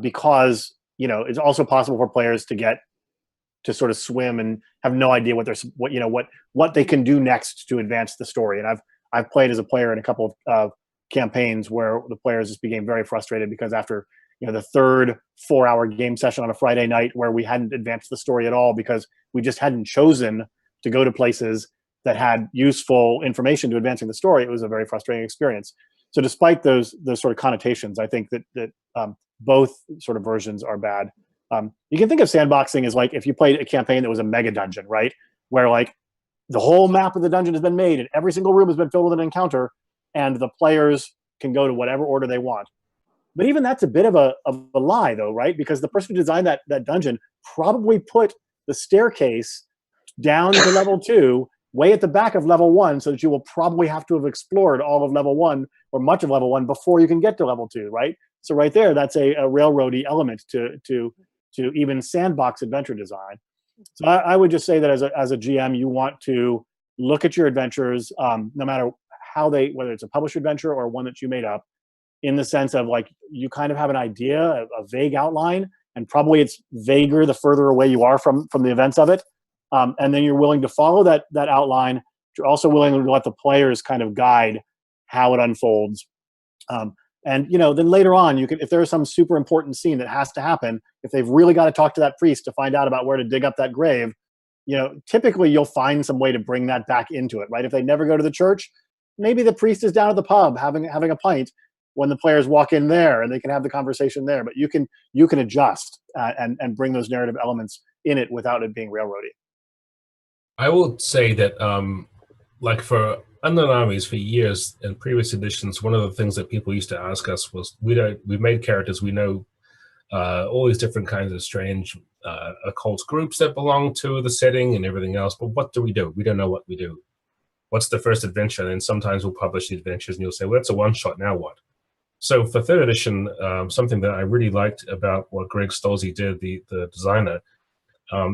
because it's also possible for players to get to sort of swim and have no idea what they can do next to advance the story. And I've played as a player in a couple of campaigns where the players just became very frustrated because after the third 4-hour game session on a Friday night where we hadn't advanced the story at all because we just hadn't chosen to go to places that had useful information to advancing the story, it was a very frustrating experience. So despite those sort of connotations, I think that both sort of versions are bad. You can think of sandboxing as like if you played a campaign that was a mega dungeon, right? Where like the whole map of the dungeon has been made and every single room has been filled with an encounter and the players can go to whatever order they want. But even that's a bit of a lie though, right? Because the person who designed that dungeon probably put the staircase down to level 2 way at the back of level 1 so that you will probably have to have explored all of level 1 or much of level 1 before you can get to level 2, right? So right there, that's a railroady element to even sandbox adventure design. So I would just say that as a GM, you want to look at your adventures, no matter whether it's a published adventure or one that you made up, in the sense of like you kind of have an idea, a vague outline, and probably it's vaguer the further away you are from the events of it. And then you're willing to follow that outline. You're also willing to let the players kind of guide how it unfolds. And then later on, you can, if there's some super important scene that has to happen, if they've really got to talk to that priest to find out about where to dig up that grave, typically you'll find some way to bring that back into it, right? If they never go to the church, maybe the priest is down at the pub having a pint when the players walk in there and they can have the conversation there. But you can adjust and bring those narrative elements in it without it being railroady. I will say that, like for Unknown Armies, for years in previous editions, one of the things that people used to ask us was, we've made characters, we know all these different kinds of strange occult groups that belong to the setting and everything else, but what do? We don't know what we do. What's the first adventure? And sometimes we'll publish the adventures and you'll say, well, that's a one-shot, now what? So for 3rd edition, something that I really liked about what Greg Stolze did, the designer,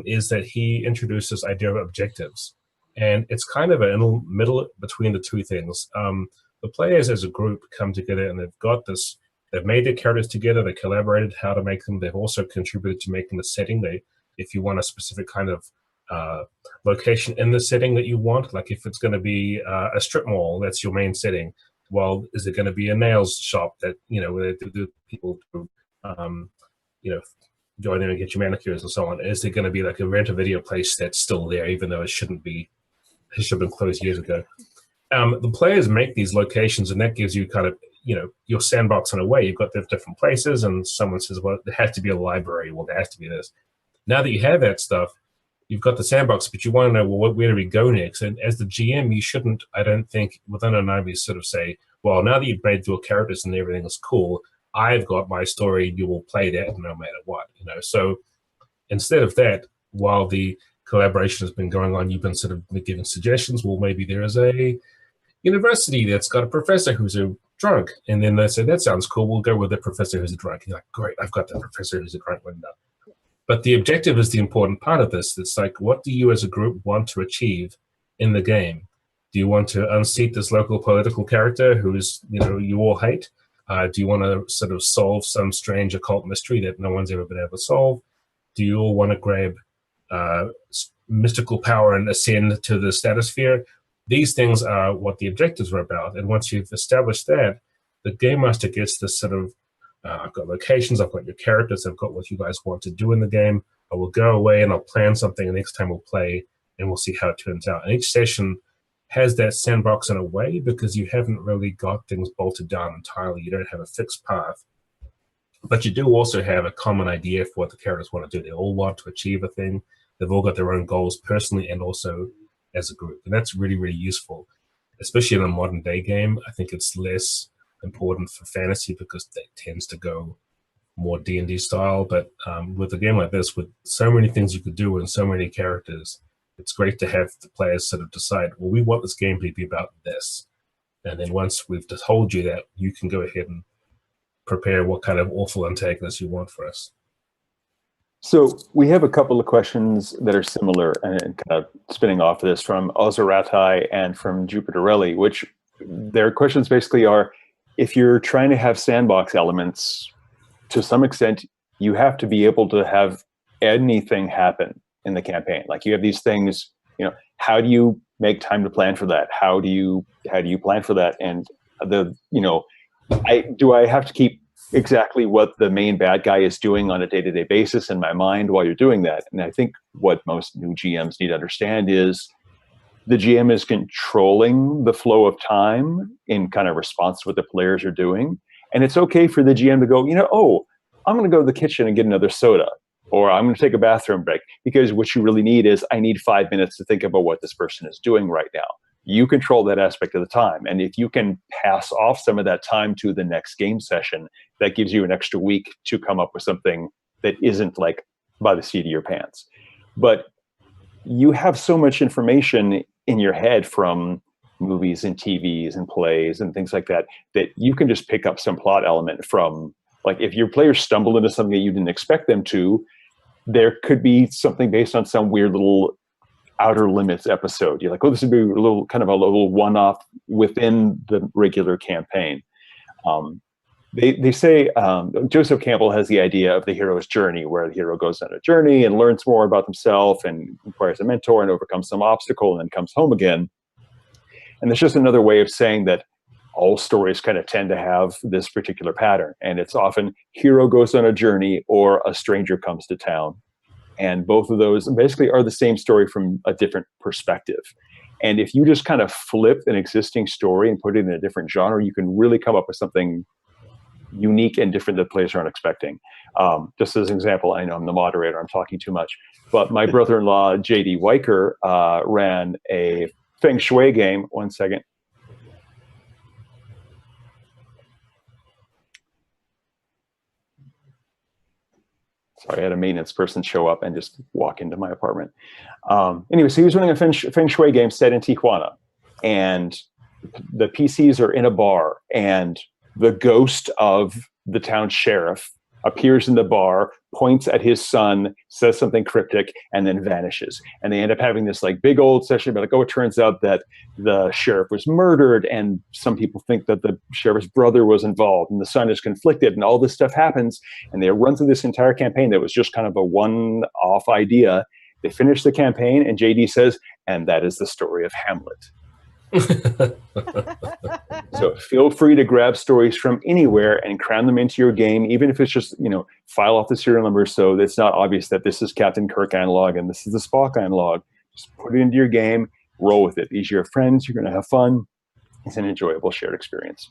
is that he introduced this idea of objectives. And it's kind of a middle between the two things. The players as a group come together and they've got this, they've made their characters together, they collaborated how to make them, they've also contributed to making the setting. If you want a specific kind of location in the setting that you want, like if it's going to be a strip mall, that's your main setting. Well, is it going to be a nails shop that, where the people do, go in there and get your manicures and so on? Is there going to be like a rent-a-video place that's still there, even though it should have been closed years ago? The players make these locations, and that gives you kind of, your sandbox in a way. You've got the different places, and someone says, well, there has to be a library. Well, there has to be this. Now that you have that stuff, you've got the sandbox, but you want to know, well, where do we go next? And as the GM, you shouldn't, I don't think, within Anami, sort of say, well, now that you've made your characters and everything is cool, I've got my story, you will play that no matter what, So instead of that, while the collaboration has been going on, you've been sort of giving suggestions. Well, maybe there is a university that's got a professor who's a drunk. And then they say, that sounds cool. We'll go with the professor who's a drunk. You're like, great, I've got the professor who's a drunk window. But the objective is the important part of this. It's like, what do you as a group want to achieve in the game? Do you want to unseat this local political character who is, you all hate? Do you want to sort of solve some strange occult mystery that no one's ever been able to solve? Do you all want to grab mystical power and ascend to the stratosphere? These things are what the objectives are about. And once you've established that, the Game Master gets this sort of, I've got locations, I've got your characters, I've got what you guys want to do in the game. I will go away and I'll plan something, and next time we'll play and we'll see how it turns out. And each session has that sandbox in a way because you haven't really got things bolted down entirely. You don't have a fixed path. But you do also have a common idea for what the characters want to do. They all want to achieve a thing. They've all got their own goals personally and also as a group. And that's really, really useful, especially in a modern day game. I think it's less important for fantasy because it tends to go more D&D style. But with a game like this, with so many things you could do and so many characters, it's great to have the players sort of decide, well, we want this game to be about this. And then once we've told you that, you can go ahead and prepare what kind of awful antagonist you want for us. So we have a couple of questions that are similar and kind of spinning off of this from Ozaratai and from Jupiter Relly, which their questions basically are, if you're trying to have sandbox elements, to some extent, you have to be able to have anything happen in the campaign. Like you have these things, how do you make time to plan for that? How do you plan for that? And do I have to keep exactly what the main bad guy is doing on a day-to-day basis in my mind while you're doing that? And I think what most new GMs need to understand is the GM is controlling the flow of time in kind of response to what the players are doing. And it's okay for the GM to go, I'm going to go to the kitchen and get another soda, or I'm going to take a bathroom break, because what you really need is, I need 5 minutes to think about what this person is doing right now. You control that aspect of the time. And if you can pass off some of that time to the next game session, that gives you an extra week to come up with something that isn't like by the seat of your pants. But you have so much information in your head from movies and TVs and plays and things like that, that you can just pick up some plot element from, like, if your players stumble into something that you didn't expect them to, there could be something based on some weird little Outer Limits episode. You're like, oh, this would be a little one-off within the regular campaign. They say Joseph Campbell has the idea of the hero's journey, where the hero goes on a journey and learns more about himself and acquires a mentor and overcomes some obstacle and then comes home again. And it's just another way of saying that all stories kind of tend to have this particular pattern. And it's often hero goes on a journey or a stranger comes to town. And both of those basically are the same story from a different perspective. And if you just kind of flip an existing story and put it in a different genre, you can really come up with something unique and different that players aren't expecting. Just as an example, I know I'm the moderator, I'm talking too much, but my brother-in-law, J.D. Weicker, ran a Feng Shui game. One second. Sorry, I had a maintenance person show up and just walk into my apartment. Anyway, so he was running a Feng Shui game set in Tijuana, and the PCs are in a bar, and the ghost of the town sheriff appears in the bar, points at his son, says something cryptic, and then vanishes. And they end up having this like big old session about like, oh, it turns out that the sheriff was murdered, and some people think that the sheriff's brother was involved, and the son is conflicted, and all this stuff happens. And they run through this entire campaign that was just kind of a one-off idea. They finish the campaign, and JD says, and that is the story of Hamlet. So feel free to grab stories from anywhere and cram them into your game, even if it's just, file off the serial number so it's not obvious that this is Captain Kirk analog and this is the Spock analog. Just put it into your game, roll with it. These are your friends, you're going to have fun. It's an enjoyable shared experience.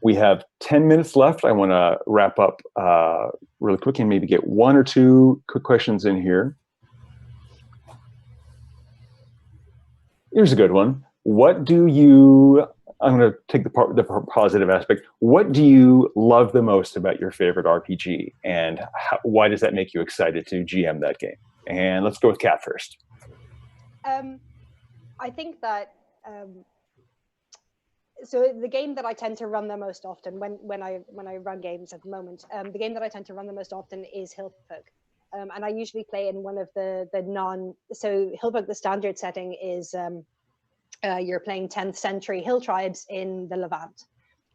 We have 10 minutes left. I want to wrap up really quick and maybe get one or two quick questions in here. Here's a good one. What do you, I'm going to take the positive aspect. What do you love the most about your favorite RPG? And why does that make you excited to GM that game? And let's go with Kat first. I think that, so the game that I tend to run the most often when I run games at the moment, the game that I tend to run the most often is Hillfolk. And I usually play in one of the so Hillfolk, the standard setting is you're playing 10th century hill tribes in the Levant.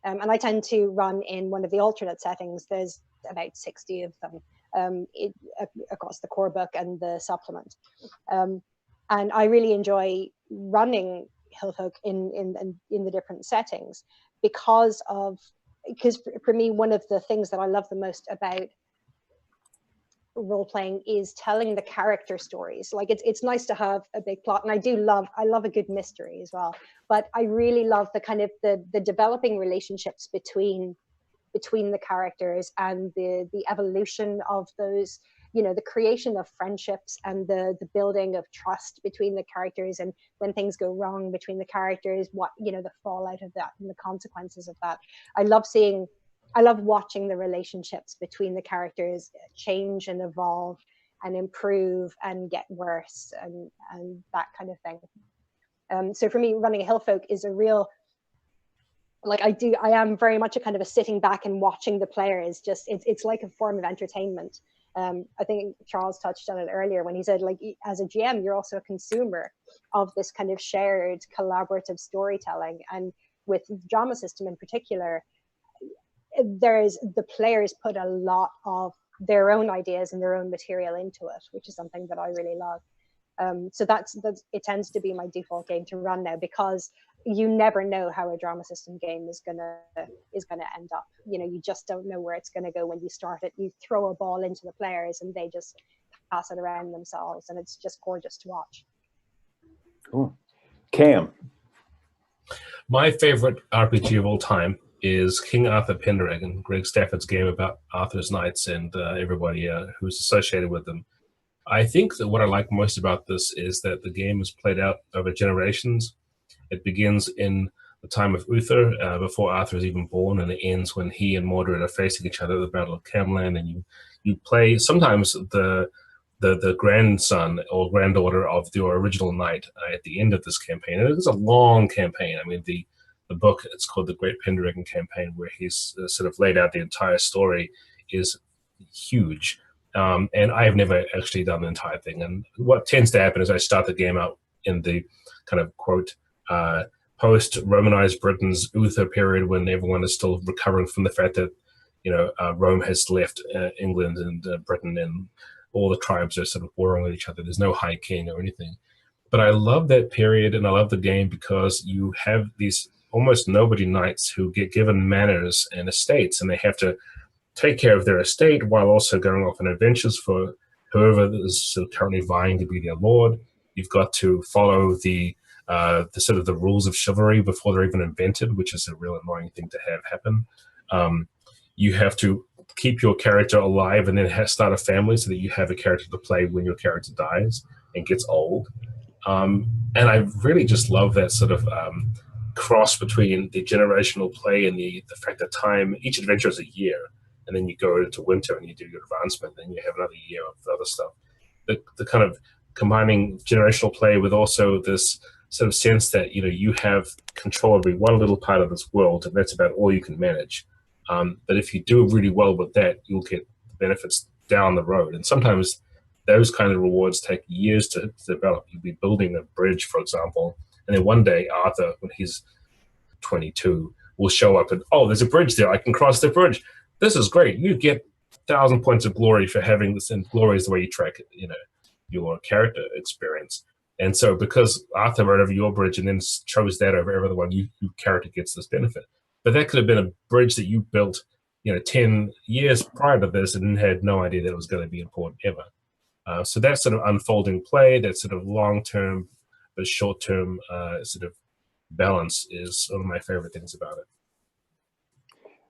And I tend to run in one of the alternate settings. There's about 60 of them across the core book and the supplement. And I really enjoy running Hillfolk in the different settings because for me, one of the things that I love the most about role-playing is telling the character stories. Like it's nice to have a big plot, and I love a good mystery as well, but I really love the kind of the developing relationships between the characters and the evolution of those, the creation of friendships and the building of trust between the characters, and when things go wrong between the characters, what the fallout of that and the consequences of that. I love watching the relationships between the characters change and evolve and improve and get worse and that kind of thing. So for me, running a Hillfolk is a real, I am very much a kind of a sitting back and watching the players. Just it's like a form of entertainment. I think Charles touched on it earlier when he said, like, as a GM, you're also a consumer of this kind of shared collaborative storytelling. And with the drama system in particular, the players put a lot of their own ideas and their own material into it, which is something that I really love. So that's it tends to be my default game to run now, because you never know how a drama system game is gonna end up. You just don't know where it's gonna go when you start it. You throw a ball into the players and they just pass it around themselves, and it's just gorgeous to watch. Cool. Cam. My favorite RPG of all time is King Arthur Pendragon, Greg Stafford's game about Arthur's knights and everybody who's associated with them. I think that what I like most about this is that the game is played out over generations. It begins in the time of Uther, before Arthur is even born, and it ends when he and Mordred are facing each other at the Battle of Camlann, and you play sometimes the grandson or granddaughter of your original knight at the end of this campaign. And it is a long campaign. I mean, the book, it's called The Great Pendragon Campaign, where he's sort of laid out the entire story, is huge. And I have never actually done the entire thing. And what tends to happen is I start the game out in the kind of, quote, post-Romanized Britain's Uther period, when everyone is still recovering from the fact that, Rome has left England and Britain, and all the tribes are sort of warring with each other. There's no high king or anything. But I love that period, and I love the game because you have these almost nobody knights who get given manors and estates, and they have to take care of their estate while also going off on adventures for whoever is sort of currently vying to be their lord. You've got to follow the sort of the rules of chivalry before they're even invented, which is a real annoying thing to have happen. You have to keep your character alive and then start a family so that you have a character to play when your character dies and gets old. And I really just love that sort of cross between the generational play and the fact that each adventure is a year, and then you go into winter and you do your advancement, and you have another year of other stuff. The kind of combining generational play with also this sort of sense that you have control over one little part of this world, and that's about all you can manage. But if you do really well with that, you'll get the benefits down the road. And sometimes those kind of rewards take years to develop. You'll be building a bridge, for example, and then one day Arthur, when he's 22, will show up and, oh, there's a bridge there. I can cross the bridge. This is great. You get 1,000 points of glory for having this, and glory is the way you track, your character experience. And so because Arthur wrote over your bridge and then chose that over every other one, your character gets this benefit. But that could have been a bridge that you built, 10 years prior to this and had no idea that it was going to be important ever. So that sort of unfolding play, that sort of long-term but short-term sort of balance is one of my favorite things about it.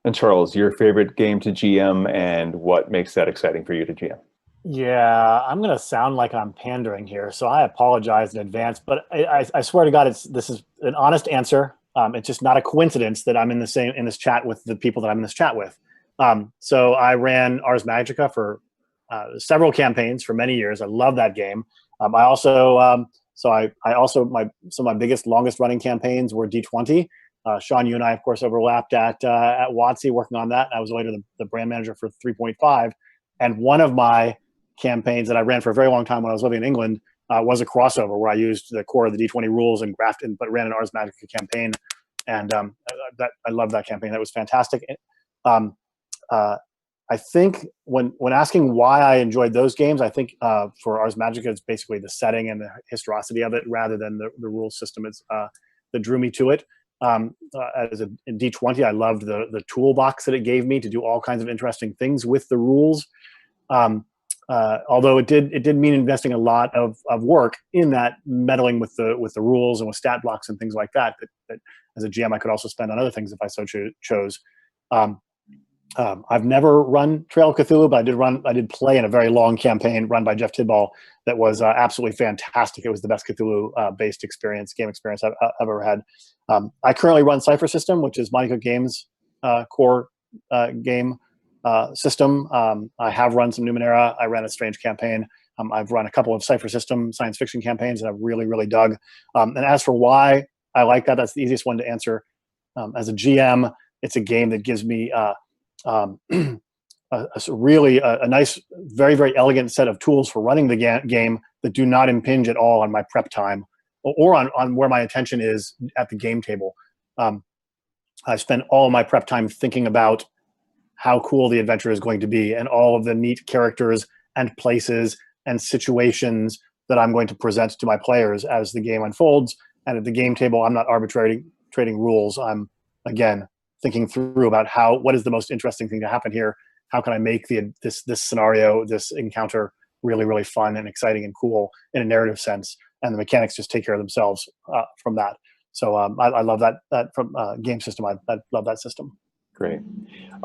And Charles, your favorite game to GM and what makes that exciting for you to GM? Yeah, I'm going to sound like I'm pandering here, so I apologize in advance. But I swear to God, this is an honest answer. It's just not a coincidence that I'm in this chat with the people that I'm in this chat with. So I ran Ars Magica for several campaigns for many years. I love that game. I also some of my biggest, longest running campaigns were D20. Sean, you and I, of course, overlapped at WotC working on that. I was later the brand manager for 3.5. And one of my campaigns that I ran for a very long time when I was living in England was a crossover where I used the core of the D20 rules and grafted, but ran an Ars Magica campaign. And I loved that campaign. That was fantastic. I think when asking why I enjoyed those games, I think for Ars Magica, it's basically the setting and the historicity of it rather than the rule system that drew me to it. As a D20, I loved the toolbox that it gave me to do all kinds of interesting things with the rules. Although it did mean investing a lot of work in that, meddling with the rules and with stat blocks and things like that as a GM I could also spend on other things if I so chose. I've never run Trail of Cthulhu, but I did play in a very long campaign run by Jeff Tidball that was absolutely fantastic. It was the best Cthulhu based game experience I've ever had. I currently run Cypher System, which is Monte Cook Games core game system. I have run some Numenera. I ran a Strange campaign. I've run a couple of Cypher System science fiction campaigns that I've really, really dug. And as for why I like that, that's the easiest one to answer. As a GM, it's a game that gives me really a nice, very, very elegant set of tools for running the game that do not impinge at all on my prep time or on where my attention is at the game table. I spend all my prep time thinking about how cool the adventure is going to be and all of the neat characters and places and situations that I'm going to present to my players as the game unfolds. And at the game table, I'm not arbitrating rules. I'm, again, thinking through about what is the most interesting thing to happen here. How can I make this scenario, this encounter, really, really fun and exciting and cool in a narrative sense? And the mechanics just take care of themselves from that. So I love that from game system. I love that system. Great.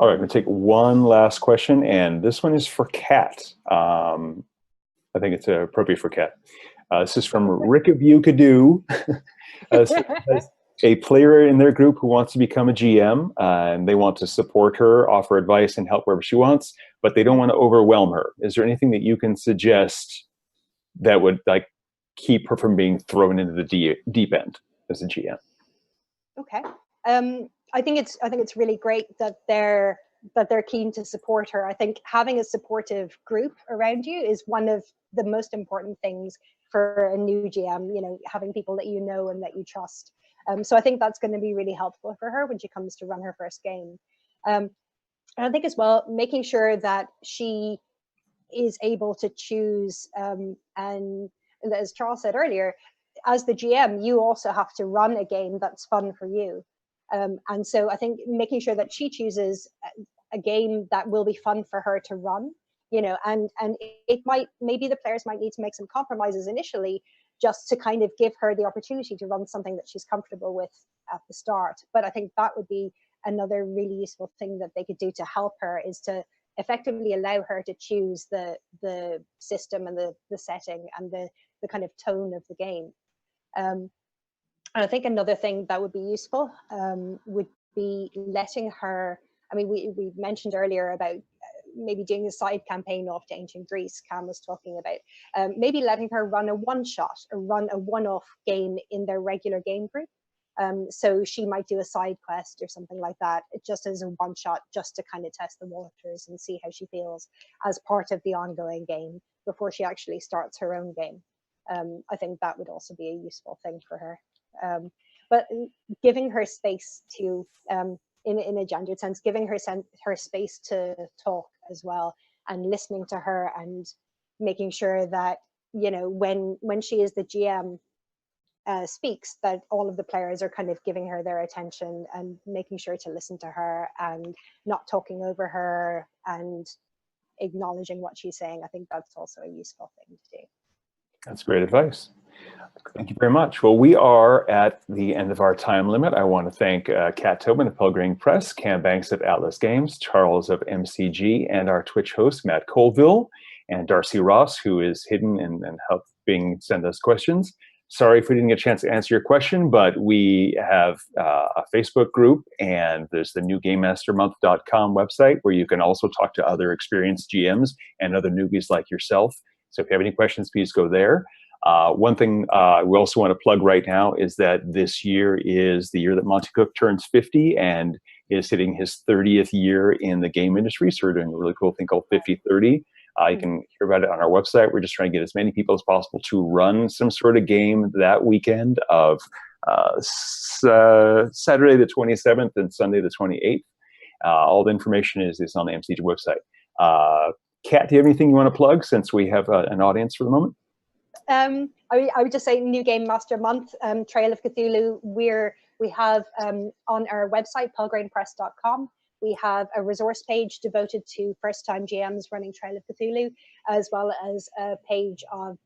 All right, I'm going to take one last question, and this one is for Kat. I think it's appropriate for Kat. This is from Rick of Ukadoo. A player in their group who wants to become a GM, and they want to support her, offer advice, and help wherever she wants, but they don't want to overwhelm her. Is there anything that you can suggest that would keep her from being thrown into the deep end as a GM? Okay. I think it's really great that they're keen to support her. I think having a supportive group around you is one of the most important things for a new GM. Having people that you know and that you trust. So I think that's going to be really helpful for her when she comes to run her first game. And I think as well, making sure that she is able to choose, and as Charles said earlier, as the GM, you also have to run a game that's fun for you. And so I think making sure that she chooses a game that will be fun for her to run, and maybe the players might need to make some compromises initially just to kind of give her the opportunity to run something that she's comfortable with at the start. But I think that would be another really useful thing that they could do to help her, is to effectively allow her to choose the system and the setting and the kind of tone of the game. And I think another thing that would be useful would be letting her, we mentioned earlier about maybe doing a side campaign off to ancient Greece. Cam was talking about maybe letting her run a one-shot or run a one-off game in their regular game group, So she might do a side quest or something like that, just as a one shot, just to kind of test the waters and see how she feels as part of the ongoing game before she actually starts her own game. I think that would also be a useful thing for her. But giving her space to, in a gendered sense, giving her space to talk as well, and listening to her, and making sure that, you know, when she is the GM, speaks, that all of the players are kind of giving her their attention and making sure to listen to her and not talking over her and acknowledging what she's saying. I think that's also a useful thing to do. That's great advice. Thank you very much. Well, we are at the end of our time limit. I want to thank Kat Tobin of Pelgrane Press, Cam Banks of Atlas Games, Charles of MCG, and our Twitch host, Matt Colville, and Darcy Ross, who is hidden and helping send us questions. Sorry if we didn't get a chance to answer your question, but we have a Facebook group, and there's the new GameMasterMonth.com website where you can also talk to other experienced GMs and other newbies like yourself. So if you have any questions, please go there. One thing we also want to plug right now is that this year is the year that Monty Cook turns 50 and is hitting his 30th year in the game industry. So we're doing a really cool thing called 50-30. You can hear about it on our website. We're just trying to get as many people as possible to run some sort of game that weekend of Saturday the 27th and Sunday the 28th. All the information is on the MCG website. Kat, do you have anything you want to plug since we have an audience for the moment? I would just say New Game Master Month, Trail of Cthulhu. We have on our website, pelgranepress.com, we have a resource page devoted to first-time GMs running Trail of Cthulhu, as well as a page of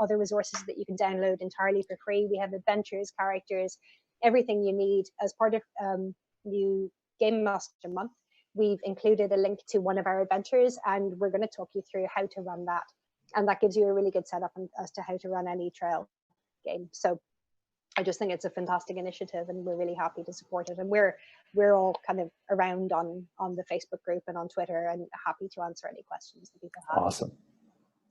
other resources that you can download entirely for free. We have adventures, characters, everything you need. As part of New Game Master Month, we've included a link to one of our adventures, and we're going to talk you through how to run that. And that gives you a really good setup as to how to run any trail game. So I just think it's a fantastic initiative, and we're really happy to support it. And we're all kind of around on the Facebook group and on Twitter, and happy to answer any questions that people have. Awesome.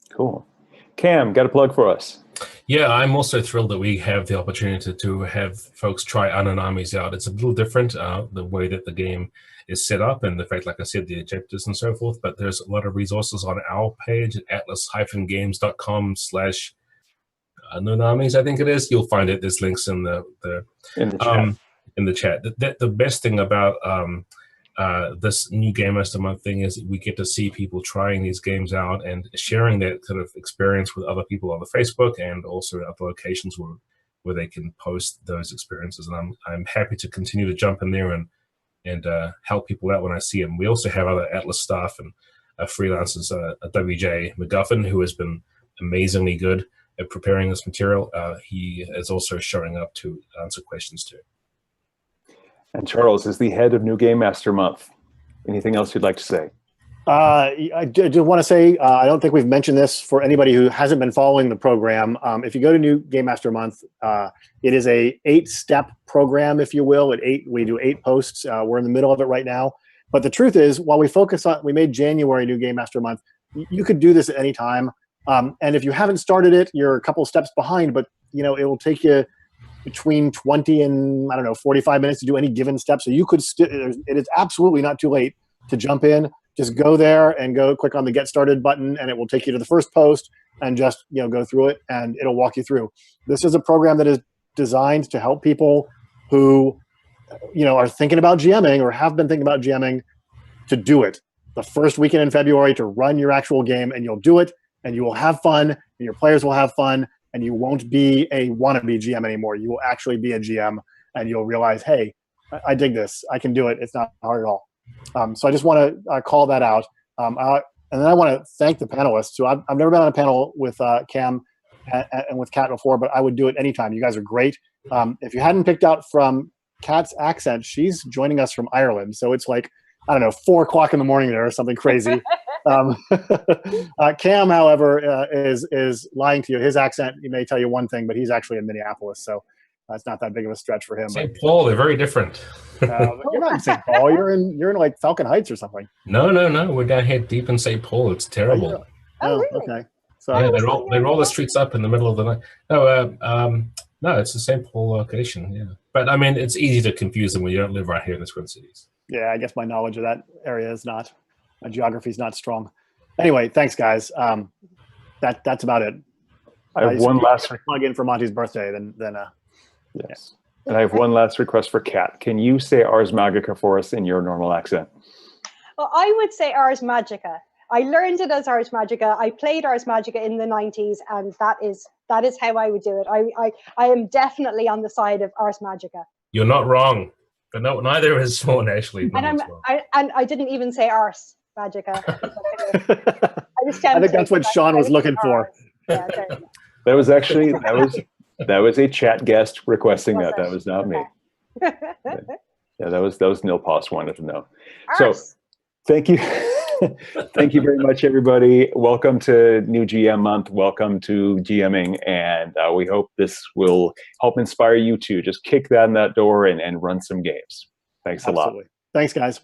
Cool. Cam, got a plug for us? Yeah, I'm also thrilled that we have the opportunity to have folks try Ananamis out. It's a little different, the way that the game is set up, and the fact, like I said, the objectives and so forth, but there's a lot of resources on our page at atlas-games.com/Ananamis, I think it is. You'll find it. There's links in the chat. The best thing about this new Game Master Month thing is we get to see people trying these games out and sharing that kind of experience with other people on the Facebook, and also at other locations where they can post those experiences. And I'm happy to continue to jump in there and help people out when I see them. We also have other Atlas staff and freelancers, WJ McGuffin, who has been amazingly good at preparing this material. He is also showing up to answer questions too. And Charles is the head of New Game Master Month. Anything else you'd like to say? I do want to say, I don't think we've mentioned this for anybody who hasn't been following the program. If you go to New Game Master Month, it is a 8-step program, if you will. We do 8 posts. We're in the middle of it right now. But the truth is, while we made January New Game Master Month, you could do this at any time. And if you haven't started it, you're a couple steps behind, but it will take you between 20 and 45 minutes to do any given step. So you could it is absolutely not too late to jump in. Just go there and click on the Get Started button, and it will take you to the first post, and just go through it, and it'll walk you through. This is a program that is designed to help people who are thinking about GMing or have been thinking about GMing to do it the first weekend in February, to run your actual game, and you'll do it, and you will have fun, and your players will have fun, and you won't be a wannabe GM anymore. You will actually be a GM, and you'll realize, hey, I dig this. I can do it. It's not hard at all. So I just want to call that out. And then I want to thank the panelists. So I've never been on a panel with Cam and with Kat before, but I would do it anytime. You guys are great. If you hadn't picked out from Kat's accent, she's joining us from Ireland. So it's like, 4 o'clock in the morning there or something crazy. Cam, however, is lying to you. His accent, he may tell you one thing, but he's actually in Minneapolis. So it's not that big of a stretch for him. St. Paul, they're very different. You're not in St. Paul. You're in like Falcon Heights or something. No. We're down here deep in St. Paul. It's terrible. Oh, really? Okay. So yeah, they roll the streets up in the middle of the night. No, No, it's the same whole location. Yeah, but I mean, it's easy to confuse them when you don't live right here in the Twin Cities. Yeah, I guess my knowledge of that area is not, my geography is not strong. Anyway, thanks guys. That's about it. I have one last plug in for Monty's birthday. Then yes, and I have one last request for Kat. Can you say Ars Magica for us in your normal accent? Well, I would say Ars Magica. I learned it as Ars Magica. I played Ars Magica in the 90s, and that is how I would do it. I am definitely on the side of Ars Magica. You're not wrong, but no, neither is Sean actually. And I didn't even say Ars Magica. I think that's what Sean was looking for. Yeah, that was actually that was a chat guest requesting that. That was not me. Yeah, that was Neil Poss wanted to know. Ars. So thank you. Thank you very much, everybody. Welcome to New GM Month. Welcome to GMing, and we hope this will help inspire you to just kick that in that door and run some games. Thanks a lot. Thanks, guys.